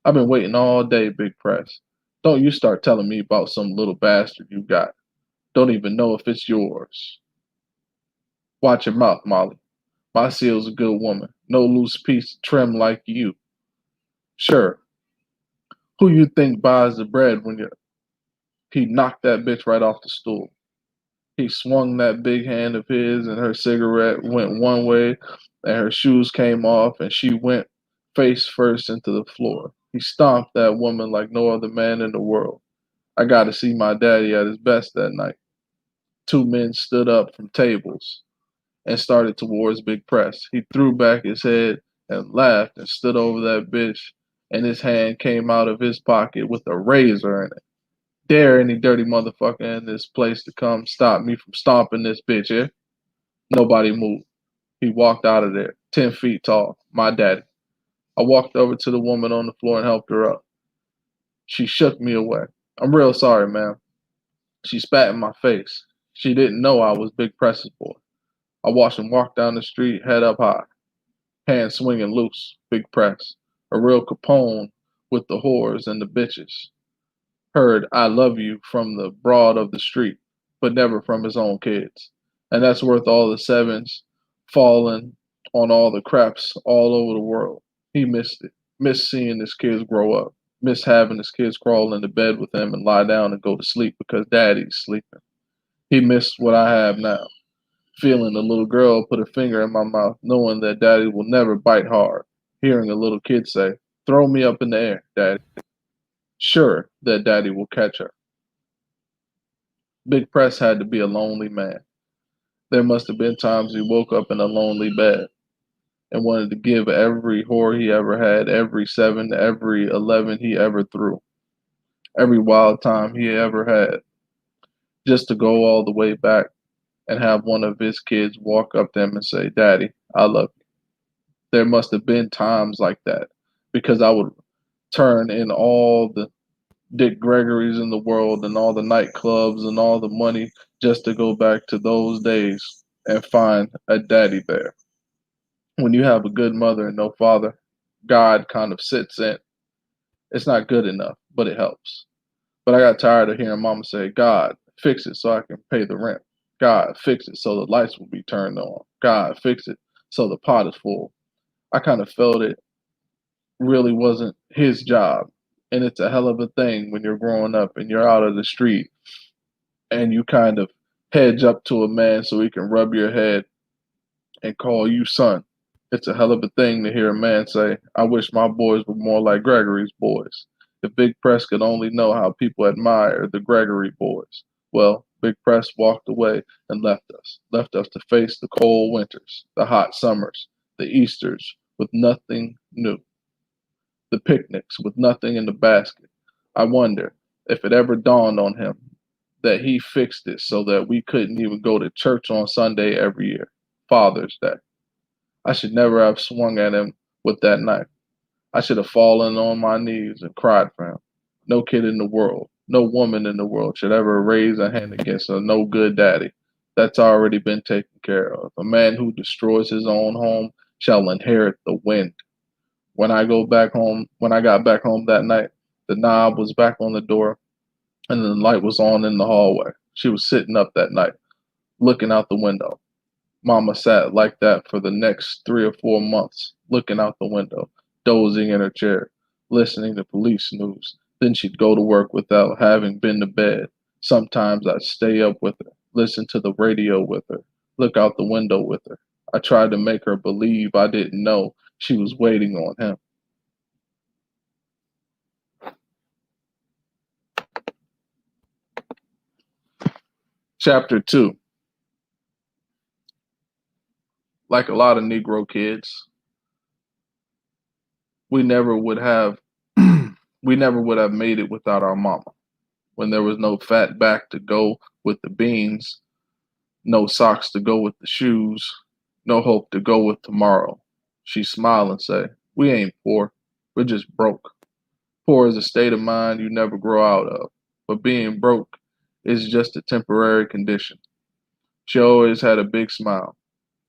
I've been waiting all day, Big Press. Don't you start telling me about some little bastard you got. Don't even know if it's yours. Watch your mouth, Molly. My seal's a good woman. No loose piece trim like you. Sure. Who you think buys the bread when you... He knocked that bitch right off the stool. He swung that big hand of his and her cigarette went one way and her shoes came off and she went face first into the floor. He stomped that woman like no other man in the world. I got to see my daddy at his best that night. Two men stood up from tables and started towards Big Press. He threw back his head and laughed and stood over that bitch, and his hand came out of his pocket with a razor in it. Dare any dirty motherfucker in this place to come stop me from stomping this bitch, eh? Nobody moved. He walked out of there, 10 feet tall, my daddy. I walked over to the woman on the floor and helped her up. She shook me away. I'm real sorry, ma'am. She spat in my face. She didn't know I was Big Press's boy. I watched him walk down the street, head up high, hands swinging loose, Big Press. A real Capone with the whores and the bitches. Heard I love you from the broad of the street, but never from his own kids. And that's worth all the sevens falling on all the craps all over the world. He missed it. Missed seeing his kids grow up. Missed having his kids crawl into bed with him and lie down and go to sleep because daddy's sleeping. He missed what I have now. Feeling a little girl put a finger in my mouth, knowing that daddy will never bite hard. Hearing a little kid say, throw me up in the air, daddy. Sure that daddy will catch her. Big Press had to be a lonely man. There must have been times he woke up in a lonely bed and wanted to give every whore he ever had, every 7, every 11 he ever threw, every wild time he ever had, just to go all the way back and have one of his kids walk up to him and say, Daddy, I love you. There must have been times like that because I would turn in all the Dick Gregory's in the world and all the nightclubs and all the money just to go back to those days and find a daddy there. When you have a good mother and no father, God kind of sits in. It's not good enough, but it helps. But I got tired of hearing mama say, God, fix it so I can pay the rent. God, fix it so the lights will be turned on. God, fix it so the pot is full. I kind of felt it really wasn't his job. And it's a hell of a thing when you're growing up and you're out of the street and you kind of hedge up to a man so he can rub your head and call you son. It's a hell of a thing to hear a man say, I wish my boys were more like Gregory's boys. If Big Press could only know how people admire the Gregory boys. Well, Big Press walked away and left us to face the cold winters, the hot summers, the Easters with nothing new, the picnics with nothing in the basket. I wonder if it ever dawned on him that he fixed it so that we couldn't even go to church on Sunday every year, Father's Day. I should never have swung at him with that knife. I should have fallen on my knees and cried for him. No kid in the world, no woman in the world should ever raise a hand against a no good daddy. That's already been taken care of. A man who destroys his own home shall inherit the wind. When I got back home that night, the knob was back on the door and the light was on in the hallway. She was sitting up that night, looking out the window. Mama sat like that for the next 3 or 4 months, looking out the window, dozing in her chair, listening to police news. Then she'd go to work without having been to bed. Sometimes I'd stay up with her, listen to the radio with her, look out the window with her. I tried to make her believe I didn't know she was waiting on him. Chapter 2. Like a lot of Negro kids, we never would have we never would have made it without our mama. When there was no fat back to go with the beans, no socks to go with the shoes, no hope to go with tomorrow, she'd smile and say, "We ain't poor, we're just broke." Poor is a state of mind you never grow out of, but being broke is just a temporary condition. She always had a big smile,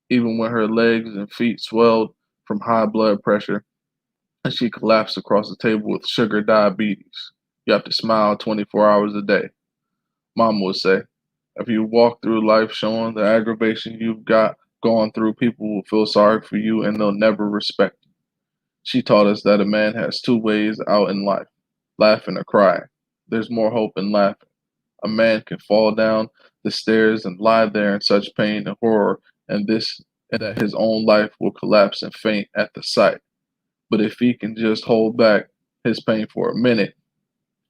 even when her legs and feet swelled from high blood pressure and she collapsed across the table with sugar diabetes. You have to smile 24 hours a day. Mama would say, if you walk through life showing the aggravation you've got gone through, people will feel sorry for you and they'll never respect you. She taught us that a man has two ways out in life, laughing or crying. There's more hope in laughing. A man can fall down the stairs and lie there in such pain and horror, and that his own life will collapse and faint at the sight. But if he can just hold back his pain for a minute,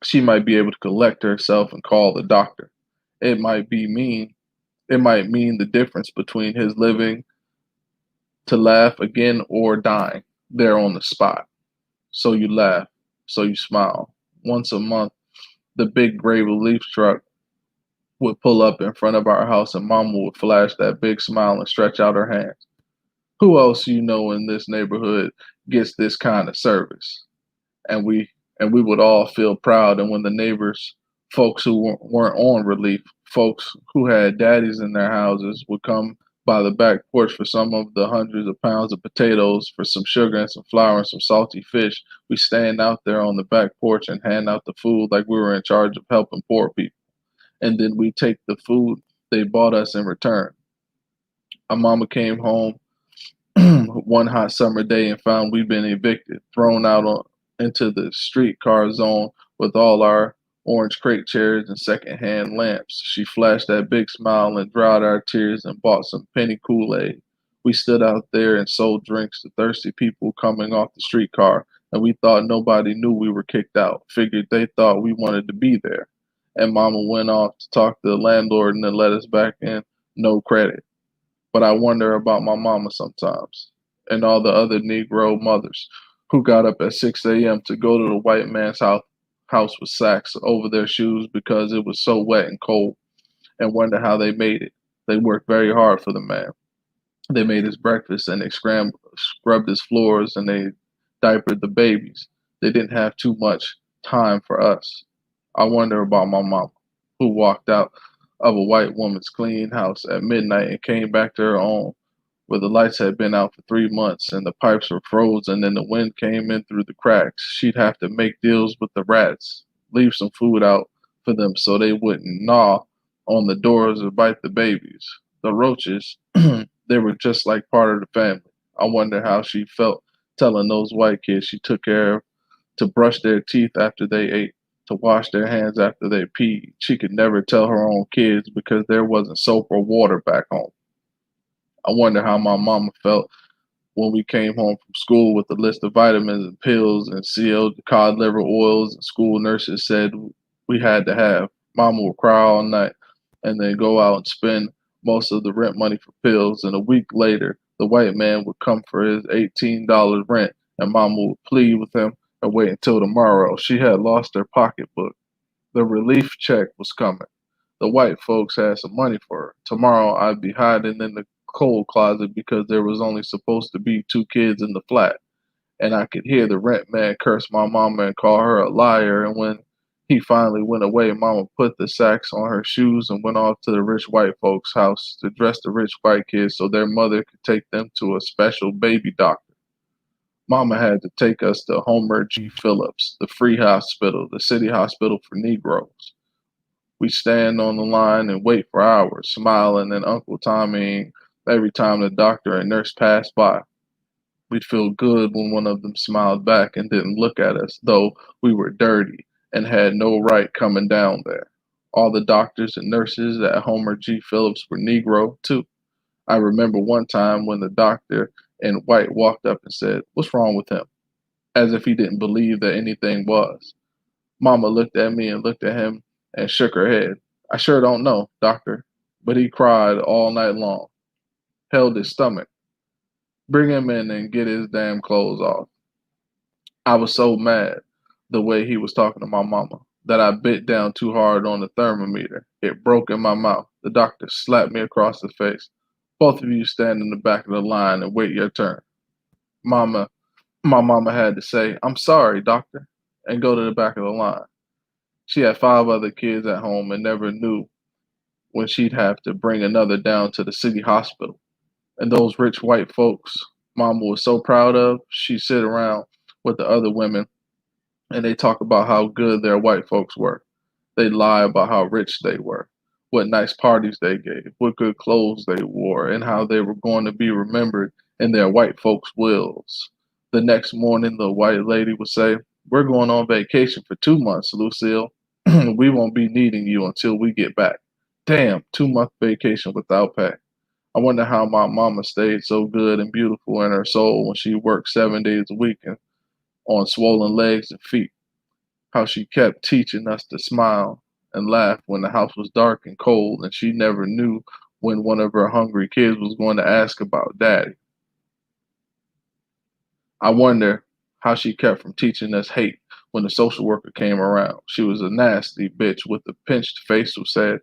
she might be able to collect herself and call the doctor. It might be mean. It might mean the difference between his living to laugh again or dying there on the spot. So you laugh, so you smile. Once a month, the big gray relief truck would pull up in front of our house and Mama would flash that big smile and stretch out her hands. Who else you know in this neighborhood gets this kind of service? And we would all feel proud. And when the neighbors, folks who weren't on relief, folks who had daddies in their houses, would come by the back porch for some of the hundreds of pounds of potatoes, for some sugar and some flour and some salty fish, we stand out there on the back porch and hand out the food like we were in charge of helping poor people. And then we take the food they bought us in return. Our mama came home one hot summer day and found we'd been evicted, thrown out into the streetcar zone with all our orange crate chairs and secondhand lamps. She flashed that big smile and dried our tears and bought some penny Kool-Aid. We stood out there and sold drinks to thirsty people coming off the streetcar, and we thought nobody knew we were kicked out. Figured they thought we wanted to be there. And Mama went off to talk to the landlord and then let us back in. No credit. But I wonder about my mama sometimes and all the other Negro mothers who got up at 6 a.m. to go to the white man's house with sacks over their shoes because it was so wet and cold, and wonder how they made it. They worked very hard for the man. They made his breakfast and they scrubbed his floors and they diapered the babies. They didn't have too much time for us. I wonder about my mama, who walked out of a white woman's clean house at midnight and came back to her own, where the lights had been out for 3 months and the pipes were frozen and the wind came in through the cracks. She'd have to make deals with the rats, leave some food out for them so they wouldn't gnaw on the doors or bite the babies. The roaches, they were just like part of the family. I wonder how she felt telling those white kids she took care of to brush their teeth after they ate, to wash their hands after they peed. She could never tell her own kids because there wasn't soap or water back home. I wonder how my mama felt when we came home from school with a list of vitamins and pills and sealed cod liver oils and school nurses said we had to have. Mama would cry all night and then go out and spend most of the rent money for pills. And a week later, the white man would come for his $18 rent and Mama would plead with him and wait until tomorrow. She had lost her pocketbook. The relief check was coming. The white folks had some money for her. Tomorrow I'd be hiding in the coal closet because there was only supposed to be 2 kids in the flat. And I could hear the rent man curse my mama and call her a liar. And when he finally went away, Mama put the sacks on her shoes and went off to the rich white folks' house to dress the rich white kids so their mother could take them to a special baby doctor. Mama had to take us to Homer G. Phillips, the free hospital, the city hospital for Negroes. We stand on the line and wait for hours, smiling and Uncle Tommying every time the doctor and nurse passed by. We'd feel good when one of them smiled back and didn't look at us, though we were dirty and had no right coming down there. All the doctors and nurses at Homer G. Phillips were Negro, too. I remember one time when the doctor in white walked up and said, "What's wrong with him?" As if he didn't believe that anything was. Mama looked at me and looked at him and shook her head. "I sure don't know, doctor, but he cried all night long, held his stomach. Bring him in and get his damn clothes off." I was so mad the way he was talking to my mama that I bit down too hard on the thermometer. It broke in my mouth. The doctor slapped me across the face. "Both of you stand in the back of the line and wait your turn." Mama, my mama had to say, "I'm sorry, doctor," and go to the back of the line. She had 5 other kids at home and never knew when she'd have to bring another down to the city hospital. And those rich white folks mama was so proud of, she'd sit around with the other women and they talk about how good their white folks were. They lie about how rich they were, what nice parties they gave, what good clothes they wore, and how they were going to be remembered in their white folks' wills. The next morning, the white lady would say, "We're going on vacation for 2 months, Lucille. We won't be needing you until we get back." Damn, 2 month vacation without pay. I wonder how my mama stayed so good and beautiful in her soul when she worked 7 days a week and on swollen legs and feet. How she kept teaching us to smile and laugh when the house was dark and cold and she never knew when one of her hungry kids was going to ask about daddy. I wonder how she kept from teaching us hate when the social worker came around. She was a nasty bitch with a pinched face who said,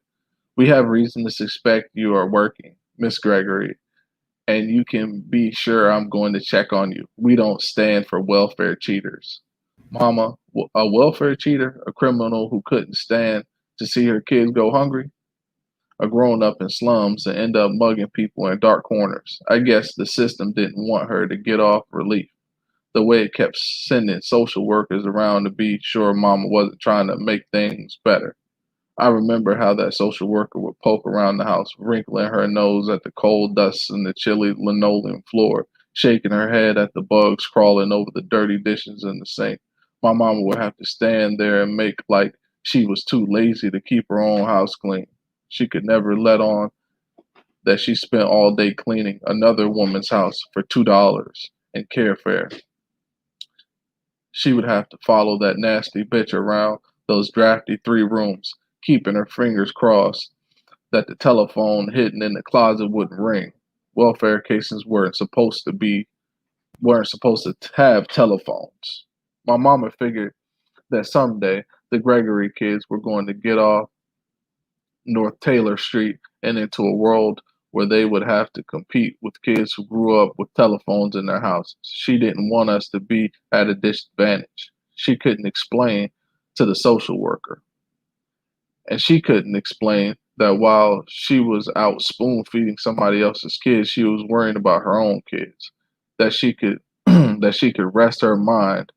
"We have reason to suspect you are working, Miss Gregory, and you can be sure I'm going to check on you. We don't stand for welfare cheaters." Mama, a welfare cheater, a criminal who couldn't stand to see her kids go hungry, a grown up in slums and end up mugging people in dark corners. I guess the system didn't want her to get off relief. The way it kept sending social workers around to be sure Mama wasn't trying to make things better. I remember how that social worker would poke around the house, wrinkling her nose at the coal dust and the chilly linoleum floor, shaking her head at the bugs crawling over the dirty dishes in the sink. My mama would have to stand there and make like she was too lazy to keep her own house clean. She could never let on that she spent all day cleaning another woman's house for $2 in carefare. She would have to follow that nasty bitch around those drafty 3 rooms, keeping her fingers crossed that the telephone hidden in the closet wouldn't ring. Welfare cases weren't supposed to have telephones. My mama figured that someday the Gregory kids were going to get off North Taylor Street and into a world where they would have to compete with kids who grew up with telephones in their houses. She didn't want us to be at a disadvantage. She couldn't explain to the social worker. And she couldn't explain that while she was out spoon feeding somebody else's kids, she was worrying about her own kids. That she could that she could rest her mind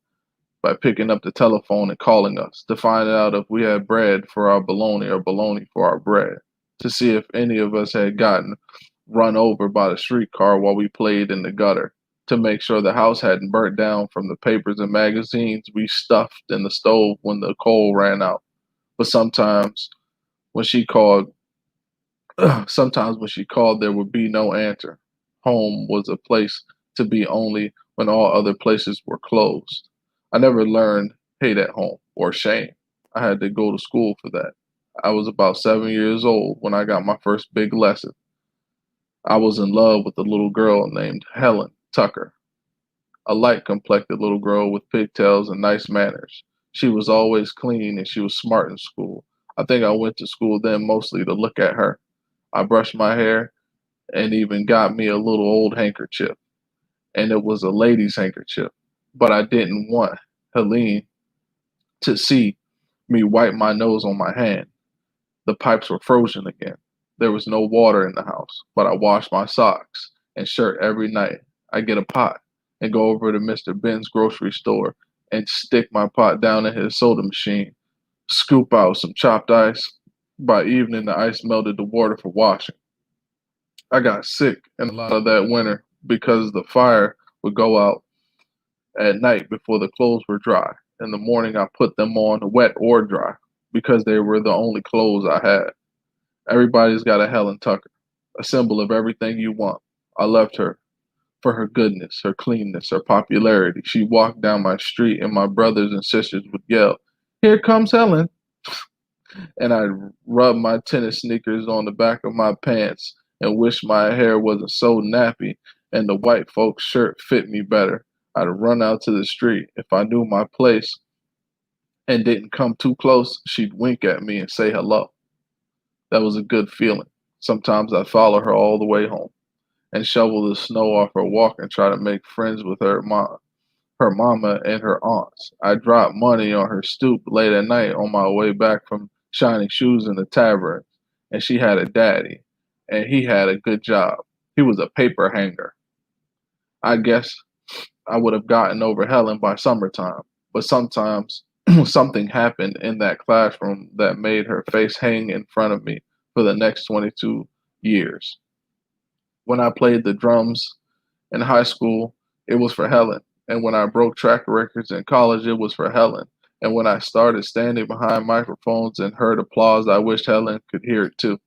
by picking up the telephone and calling us to find out if we had bread for our bologna or bologna for our bread, to see if any of us had gotten run over by the streetcar while we played in the gutter, to make sure the house hadn't burnt down from the papers and magazines we stuffed in the stove when the coal ran out. But when she called, sometimes when she called, there would be no answer. Home was a place to be only when all other places were closed. I never learned hate at home or shame. I had to go to school for that. I was about 7 years old when I got my first big lesson. I was in love with a little girl named Helen Tucker, a light complected little girl with pigtails and nice manners. She was always clean and she was smart in school. I think I went to school then mostly to look at her. I brushed my hair and even got me a little old handkerchief, and it was a lady's handkerchief. But I didn't want Helene to see me wipe my nose on my hand. The pipes were frozen again. There was no water in the house, but I washed my socks and shirt every night. I get a pot and go over to Mr. Ben's grocery store and stick my pot down in his soda machine, scoop out some chopped ice. By evening, the ice melted the water for washing. I got sick in a lot of that winter because the fire would go out at night before the clothes were dry. In the morning, I put them on, wet or dry, because they were the only clothes I had. Everybody's got a Helen Tucker, a symbol of everything you want. I loved her for her goodness, her cleanness, her popularity. She walked down my street, and my brothers and sisters would yell, "Here comes Helen!" And I'd rub my tennis sneakers on the back of my pants and wish my hair wasn't so nappy and the white folks' shirt fit me better. I'd run out to the street. If I knew my place and didn't come too close, she'd wink at me and say hello. That was a good feeling. Sometimes I'd follow her all the way home and shovel the snow off her walk and try to make friends with her mama and her aunts. I dropped money on her stoop late at night on my way back from shining shoes in the tavern, and she had a daddy, and he had a good job. He was a paper hanger. I guess I would have gotten over Helen by summertime, but sometimes something happened in that classroom that made her face hang in front of me for the next 22 years. When I played the drums in high school, it was for Helen. And when I broke track records in college, it was for Helen. And when I started standing behind microphones and heard applause, I wished Helen could hear it too.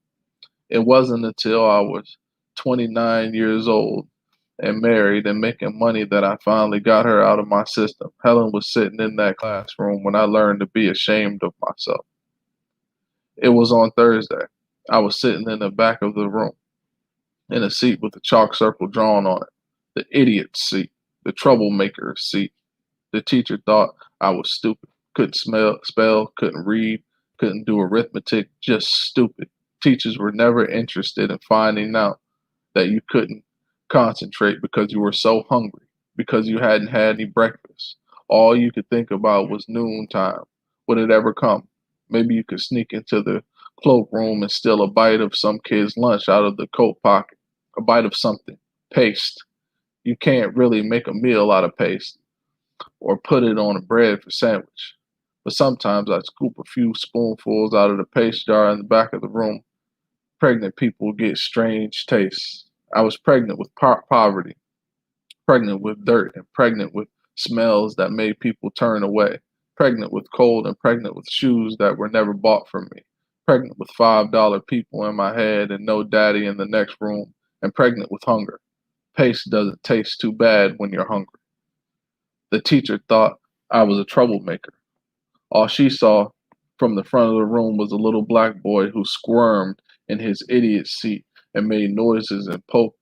It wasn't until I was 29 years old and married and making money that I finally got her out of my system. Helen was sitting in that classroom when I learned to be ashamed of myself. It was on Thursday. I was sitting in the back of the room in a seat with a chalk circle drawn on it. The idiot seat, the troublemaker seat. The teacher thought I was stupid, couldn't spell, couldn't read, couldn't do arithmetic, just stupid. Teachers were never interested in finding out that you couldn't concentrate because you were so hungry, because you hadn't had any breakfast. All you could think about was noontime. Would it ever come? Maybe you could sneak into the cloakroom and steal a bite of some kid's lunch out of the coat pocket, a bite of something, paste. You can't really make a meal out of paste or put it on a bread for sandwich. But sometimes I'd scoop a few spoonfuls out of the paste jar in the back of the room. Pregnant people get strange tastes. I was pregnant with poverty, pregnant with dirt, and pregnant with smells that made people turn away, pregnant with cold, and pregnant with shoes that were never bought for me, pregnant with $5 people in my head and no daddy in the next room, and pregnant with hunger. Paste doesn't taste too bad when you're hungry. The teacher thought I was a troublemaker. All she saw from the front of the room was a little black boy who squirmed in his idiot seat and made noises and poked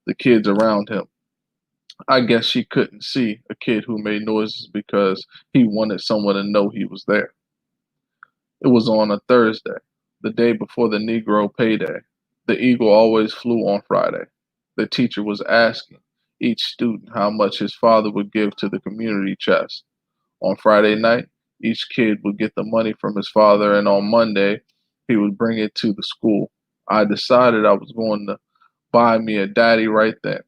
the kids around him. I guess she couldn't see a kid who made noises because he wanted someone to know he was there. It was on a Thursday, the day before the Negro payday. The eagle always flew on Friday. The teacher was asking each student how much his father would give to the community chest. On Friday night, each kid would get the money from his father, and on Monday, he would bring it to the school. I decided I was going to buy me a daddy right then.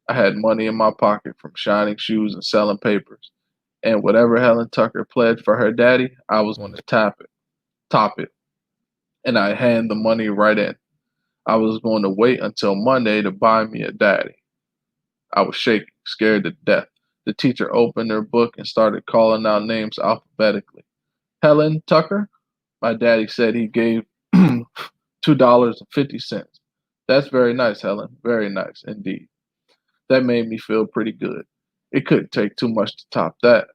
I had money in my pocket from shining shoes and selling papers. And whatever Helen Tucker pledged for her daddy, I was going to top it, and I hand the money right in. I was going to wait until Monday to buy me a daddy. I was shaking, scared to death. The teacher opened her book and started calling out names alphabetically. Helen Tucker? My daddy said he gave $2.50. That's very nice, Helen. Very nice indeed. That made me feel pretty good. It couldn't take too much to top that.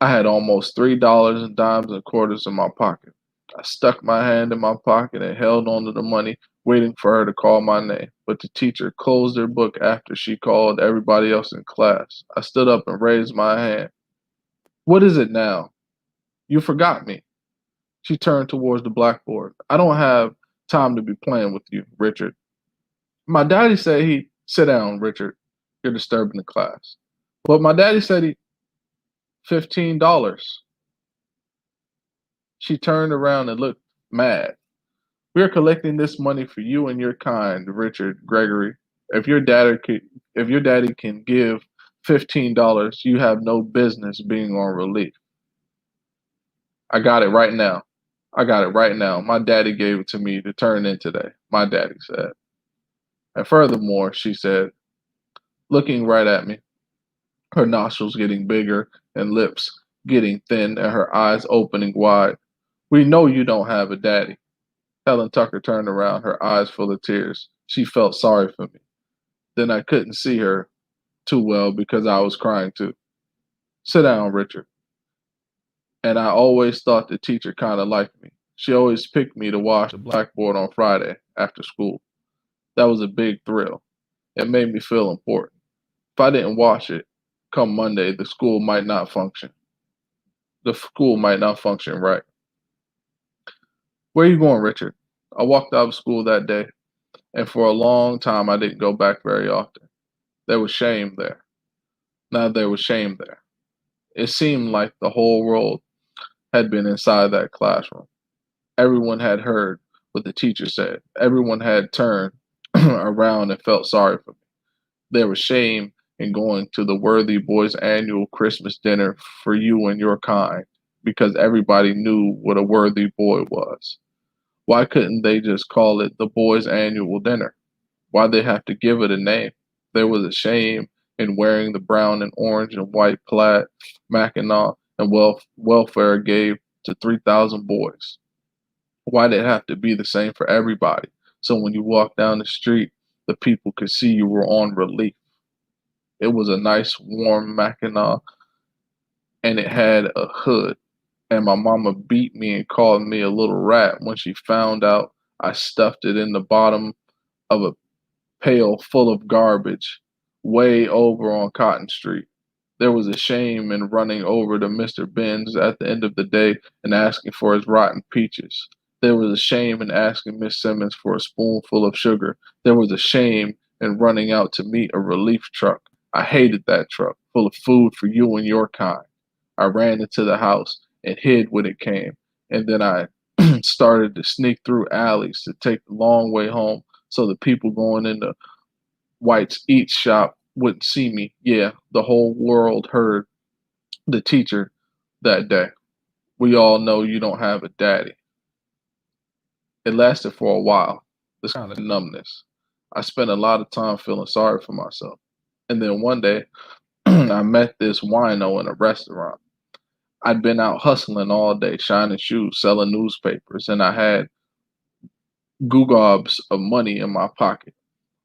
I had almost $3 in dimes and quarters in my pocket. I stuck my hand in my pocket and held onto the money, waiting for her to call my name. But the teacher closed her book after she called everybody else in class. I stood up and raised my hand. What is it now? You forgot me. She turned towards the blackboard. I don't have time to be playing with you, Richard. My daddy said he sit down, Richard. You're disturbing the class. But my daddy said he $15. She turned around and looked mad. We're collecting this money for you and your kind, Richard Gregory. If your daddy can give $15, you have no business being on relief. I got it right now. I got it right now. My daddy gave it to me to turn in today, my daddy said. And furthermore, she said, looking right at me, her nostrils getting bigger and lips getting thin and her eyes opening wide. We know you don't have a daddy. Helen Tucker turned around, her eyes full of tears. She felt sorry for me. Then I couldn't see her too well because I was crying too. Sit down, Richard. And I always thought the teacher kind of liked me. She always picked me to wash the blackboard on Friday after school. That was a big thrill. It made me feel important. If I didn't wash it, come Monday, the school might not function. The school might not function right. Where are you going, Richard? I walked out of school that day, and for a long time I didn't go back very often. There was shame there. Now there was shame there. It seemed like the whole world had been inside that classroom. Everyone had heard what the teacher said. Everyone had turned around and felt sorry for me. There was shame in going to the Worthy Boys annual Christmas dinner for you and your kind because everybody knew what a worthy boy was. Why couldn't they just call it the boys' annual dinner? Why'd they have to give it a name? There was a shame in wearing the brown and orange and white plaid Mackinac and welfare gave to 3,000 boys. Why'd it have to be the same for everybody? So when you walked down the street, the people could see you were on relief. It was a nice warm Mackinac and it had a hood. And my mama beat me and called me a little rat when she found out I stuffed it in the bottom of a pail full of garbage way over on Cotton Street. There was a shame in running over to Mr. Ben's at the end of the day and asking for his rotten peaches. There was a shame in asking Miss Simmons for a spoonful of sugar. There was a shame in running out to meet a relief truck. I hated that truck, full of food for you and your kind. I ran into the house and hid when it came, and then I started to sneak through alleys to take the long way home so the people going into White's Eats shop wouldn't see me. Yeah, the whole world heard the teacher that day. We all know you don't have a daddy. It lasted for a while, this kind of numbness. I spent a lot of time feeling sorry for myself. And then one day, I met this wino in a restaurant. I'd been out hustling all day, shining shoes, selling newspapers, and I had googobs of money in my pocket.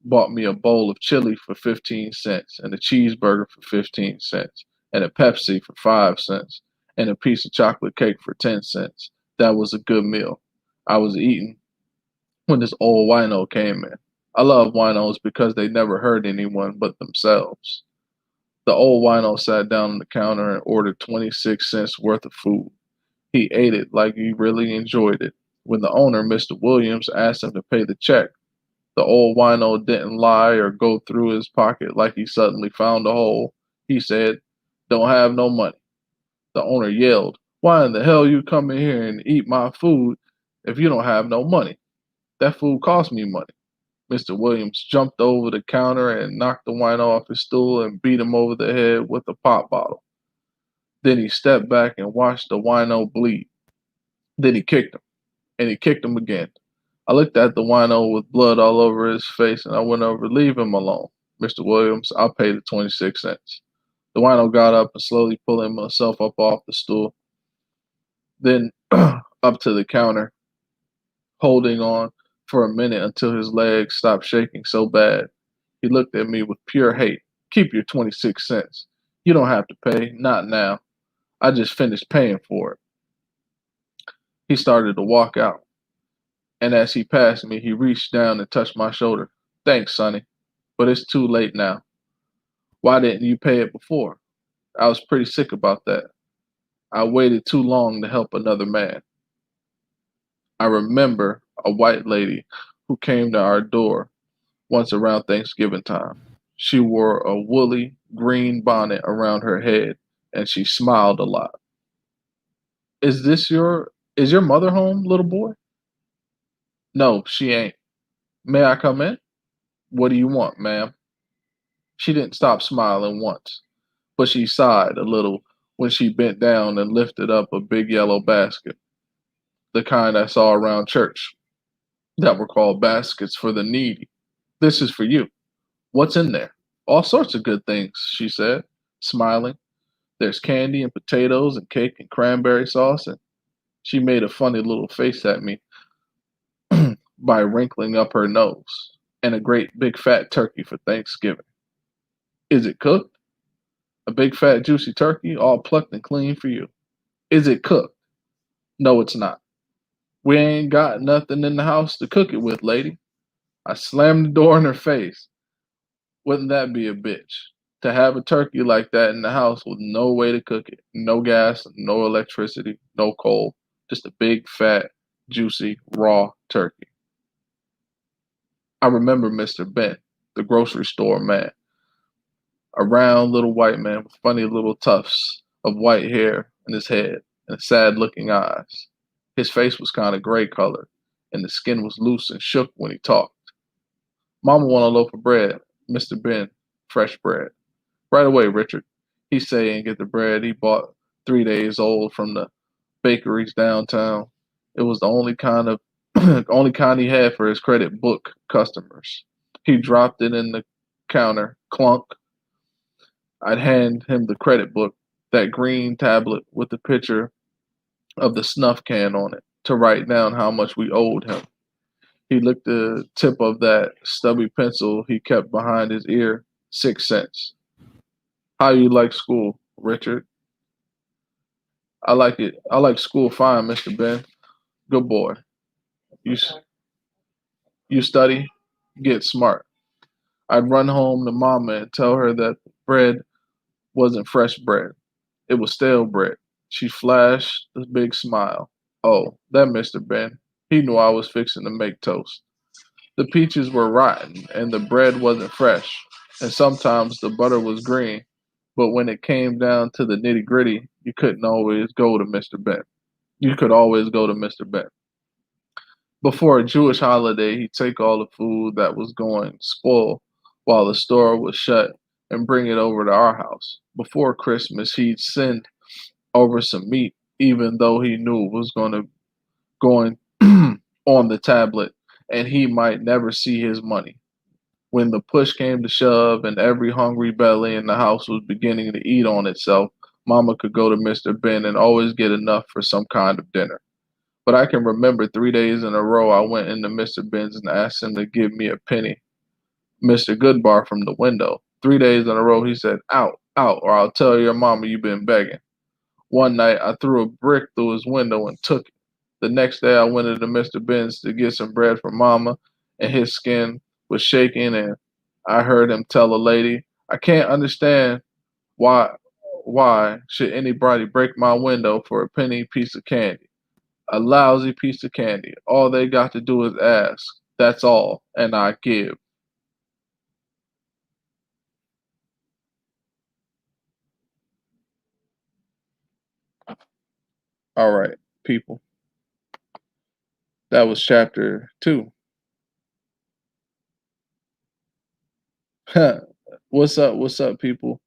Bought me a bowl of chili for 15 cents and a cheeseburger for 15 cents and a Pepsi for 5 cents and a piece of chocolate cake for 10 cents. That was a good meal. I was eating when this old wino came in. I love winos because they never hurt anyone but themselves. The old wino sat down on the counter and ordered 26 cents worth of food. He ate it like he really enjoyed it. When the owner, Mr. Williams, asked him to pay the check, the old wino didn't lie or go through his pocket like he suddenly found a hole. He said, "Don't have no money." The owner yelled, "Why in the hell you come in here and eat my food if you don't have no money? That food cost me money." Mr. Williams jumped over the counter and knocked the wino off his stool and beat him over the head with a pop bottle. Then he stepped back and watched the wino bleed. Then he kicked him, and he kicked him again. I looked at the wino with blood all over his face and I went over, "Leave him alone, Mr. Williams. I'll pay the 26 cents. The wino got up and slowly pulled himself up off the stool, then up to the counter, holding on for a minute until his legs stopped shaking so bad. He looked at me with pure hate. "Keep your 26 cents. You don't have to pay, not now. I just finished paying for it." He started to walk out, and as he passed me, he reached down and touched my shoulder. "Thanks, Sonny, but it's too late now. Why didn't you pay it before?" I was pretty sick about that. I waited too long to help another man. I remember a white lady who came to our door once around Thanksgiving time. She wore a woolly green bonnet around her head and she smiled a lot. Is your mother home, little boy?" "No, she ain't." "May I come in?" "What do you want, ma'am?" She didn't stop smiling once, but she sighed a little when she bent down and lifted up a big yellow basket, the kind I saw around church that were called baskets for the needy. "This is for you." "What's in there?" All sorts of good things, she said, smiling. There's candy and potatoes and cake and cranberry sauce. And she made a funny little face at me by wrinkling up her nose. And a great big fat turkey for Thanksgiving. Is it cooked? A big fat juicy turkey, all plucked and clean for you. Is it cooked? No, it's not. We ain't got nothing in the house to cook it with, lady. I slammed the door in her face. Wouldn't that be a bitch? To have a turkey like that in the house with no way to cook it. No gas, no electricity, no coal. Just a big, fat, juicy, raw turkey. I remember Mr. Ben, the grocery store man, a round little white man with funny little tufts of white hair in his head and sad looking eyes. His face was kind of gray colored, and the skin was loose and shook when he talked. Mama want a loaf of bread, Mr. Ben, fresh bread. Right away, Richard, he say and get the bread he bought 3 days old from the bakeries downtown. It was the only kind of only kind he had for his credit book customers. He dropped it in the counter, clunk. I'd hand him the credit book, that green tablet with the picture of the snuff can on it, to write down how much we owed him. He licked the tip of that stubby pencil he kept behind his ear. 6 cents. How you like school, Richard? I like it. I like school fine, Mr. Ben. Good boy. You you study, get smart. I'd run home to Mama and tell her that bread wasn't fresh bread. It was stale bread. She flashed a big smile. Oh, that Mr. Ben. He knew I was fixing to make toast. The peaches were rotten and the bread wasn't fresh, and sometimes the butter was green. But when it came down to the nitty gritty, you couldn't always go to Mr. Ben. You could always go to Mr. Ben. Before a Jewish holiday, he'd take all the food that was going spoil while the store was shut and bring it over to our house. Before Christmas, he'd send over some meat, even though he knew it was going on the tablet, and he might never see his money. When the push came to shove and every hungry belly in the house was beginning to eat on itself, Mama could go to Mr. Ben and always get enough for some kind of dinner. But I can remember 3 days in a row I went into Mr. Ben's and asked him to give me a penny. Mr. Goodbar from the window. 3 days in a row he said, out, out, or I'll tell your mama you've been begging. One night I threw a brick through his window and took it. The next day I went into Mr. Ben's to get some bread for Mama, and his skin was shaking, and I heard him tell a lady, I can't understand why why should anybody break my window for a penny piece of candy? A lousy piece of candy. All they got to do is ask. That's all, and I give. All right, people. That was chapter 2. What's up? What's up, people?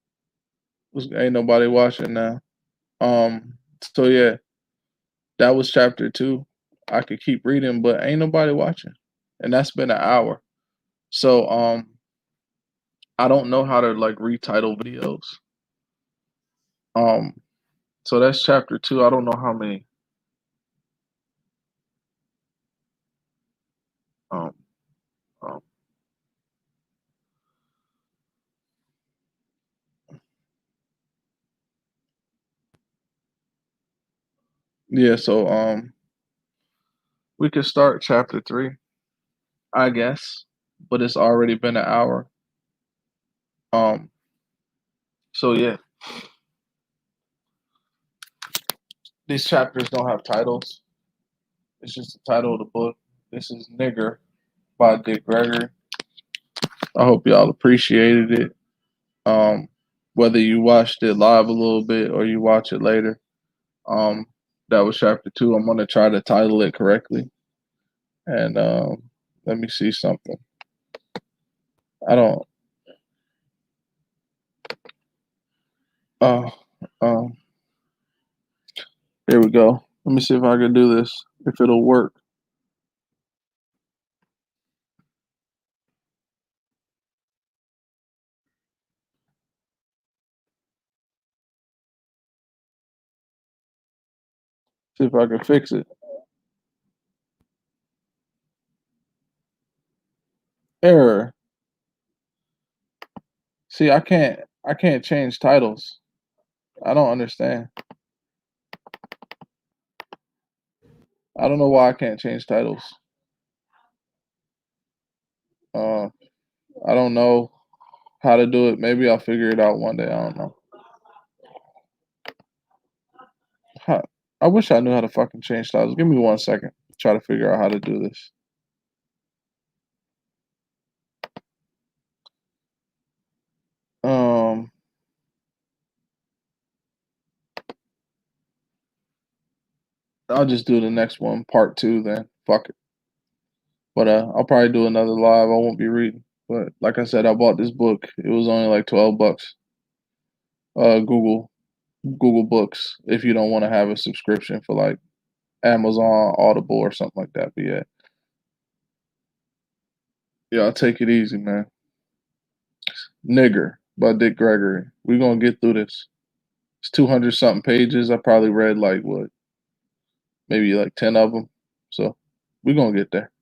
Ain't nobody watching now. So yeah, that was chapter 2. I could keep reading, but ain't nobody watching. And that's been an hour. So I don't know how to like retitle videos. Um so that's chapter 2. I don't know how many um um yeah, so we could start chapter 3, I guess, but it's already been an hour. Um so yeah, these chapters don't have titles. It's just the title of the book. This is Nigger by Gregory. I hope y'all appreciated it. Um, whether you watched it live a little bit or you watch it later. Um, that was chapter 2. I'm gonna try to title it correctly. And let me see something. I don't. Uh, um, here we go. Let me see if I can do this. If it'll work. See if I can fix it. Error. See, I can't change titles. I don't understand. I don't know why I can't change titles. Uh, I don't know how to do it. Maybe I'll figure it out one day. I don't know. Huh. I wish I knew how to fucking change titles. Give me 1 second. Try to figure out how to do this. Um, I'll just do the next one, part two. Then fuck it. But I'll probably do another live. I won't be reading. But like I said, I bought this book. It was only like $12. Google Books. If you don't want to have a subscription for like Amazon, Audible, or something like that. But yeah, I'll take it easy, man. Nigger by Dick Gregory. We're gonna get through this. It's 200 something pages. I probably read like what, maybe like 10 of them. So we're gonna get there.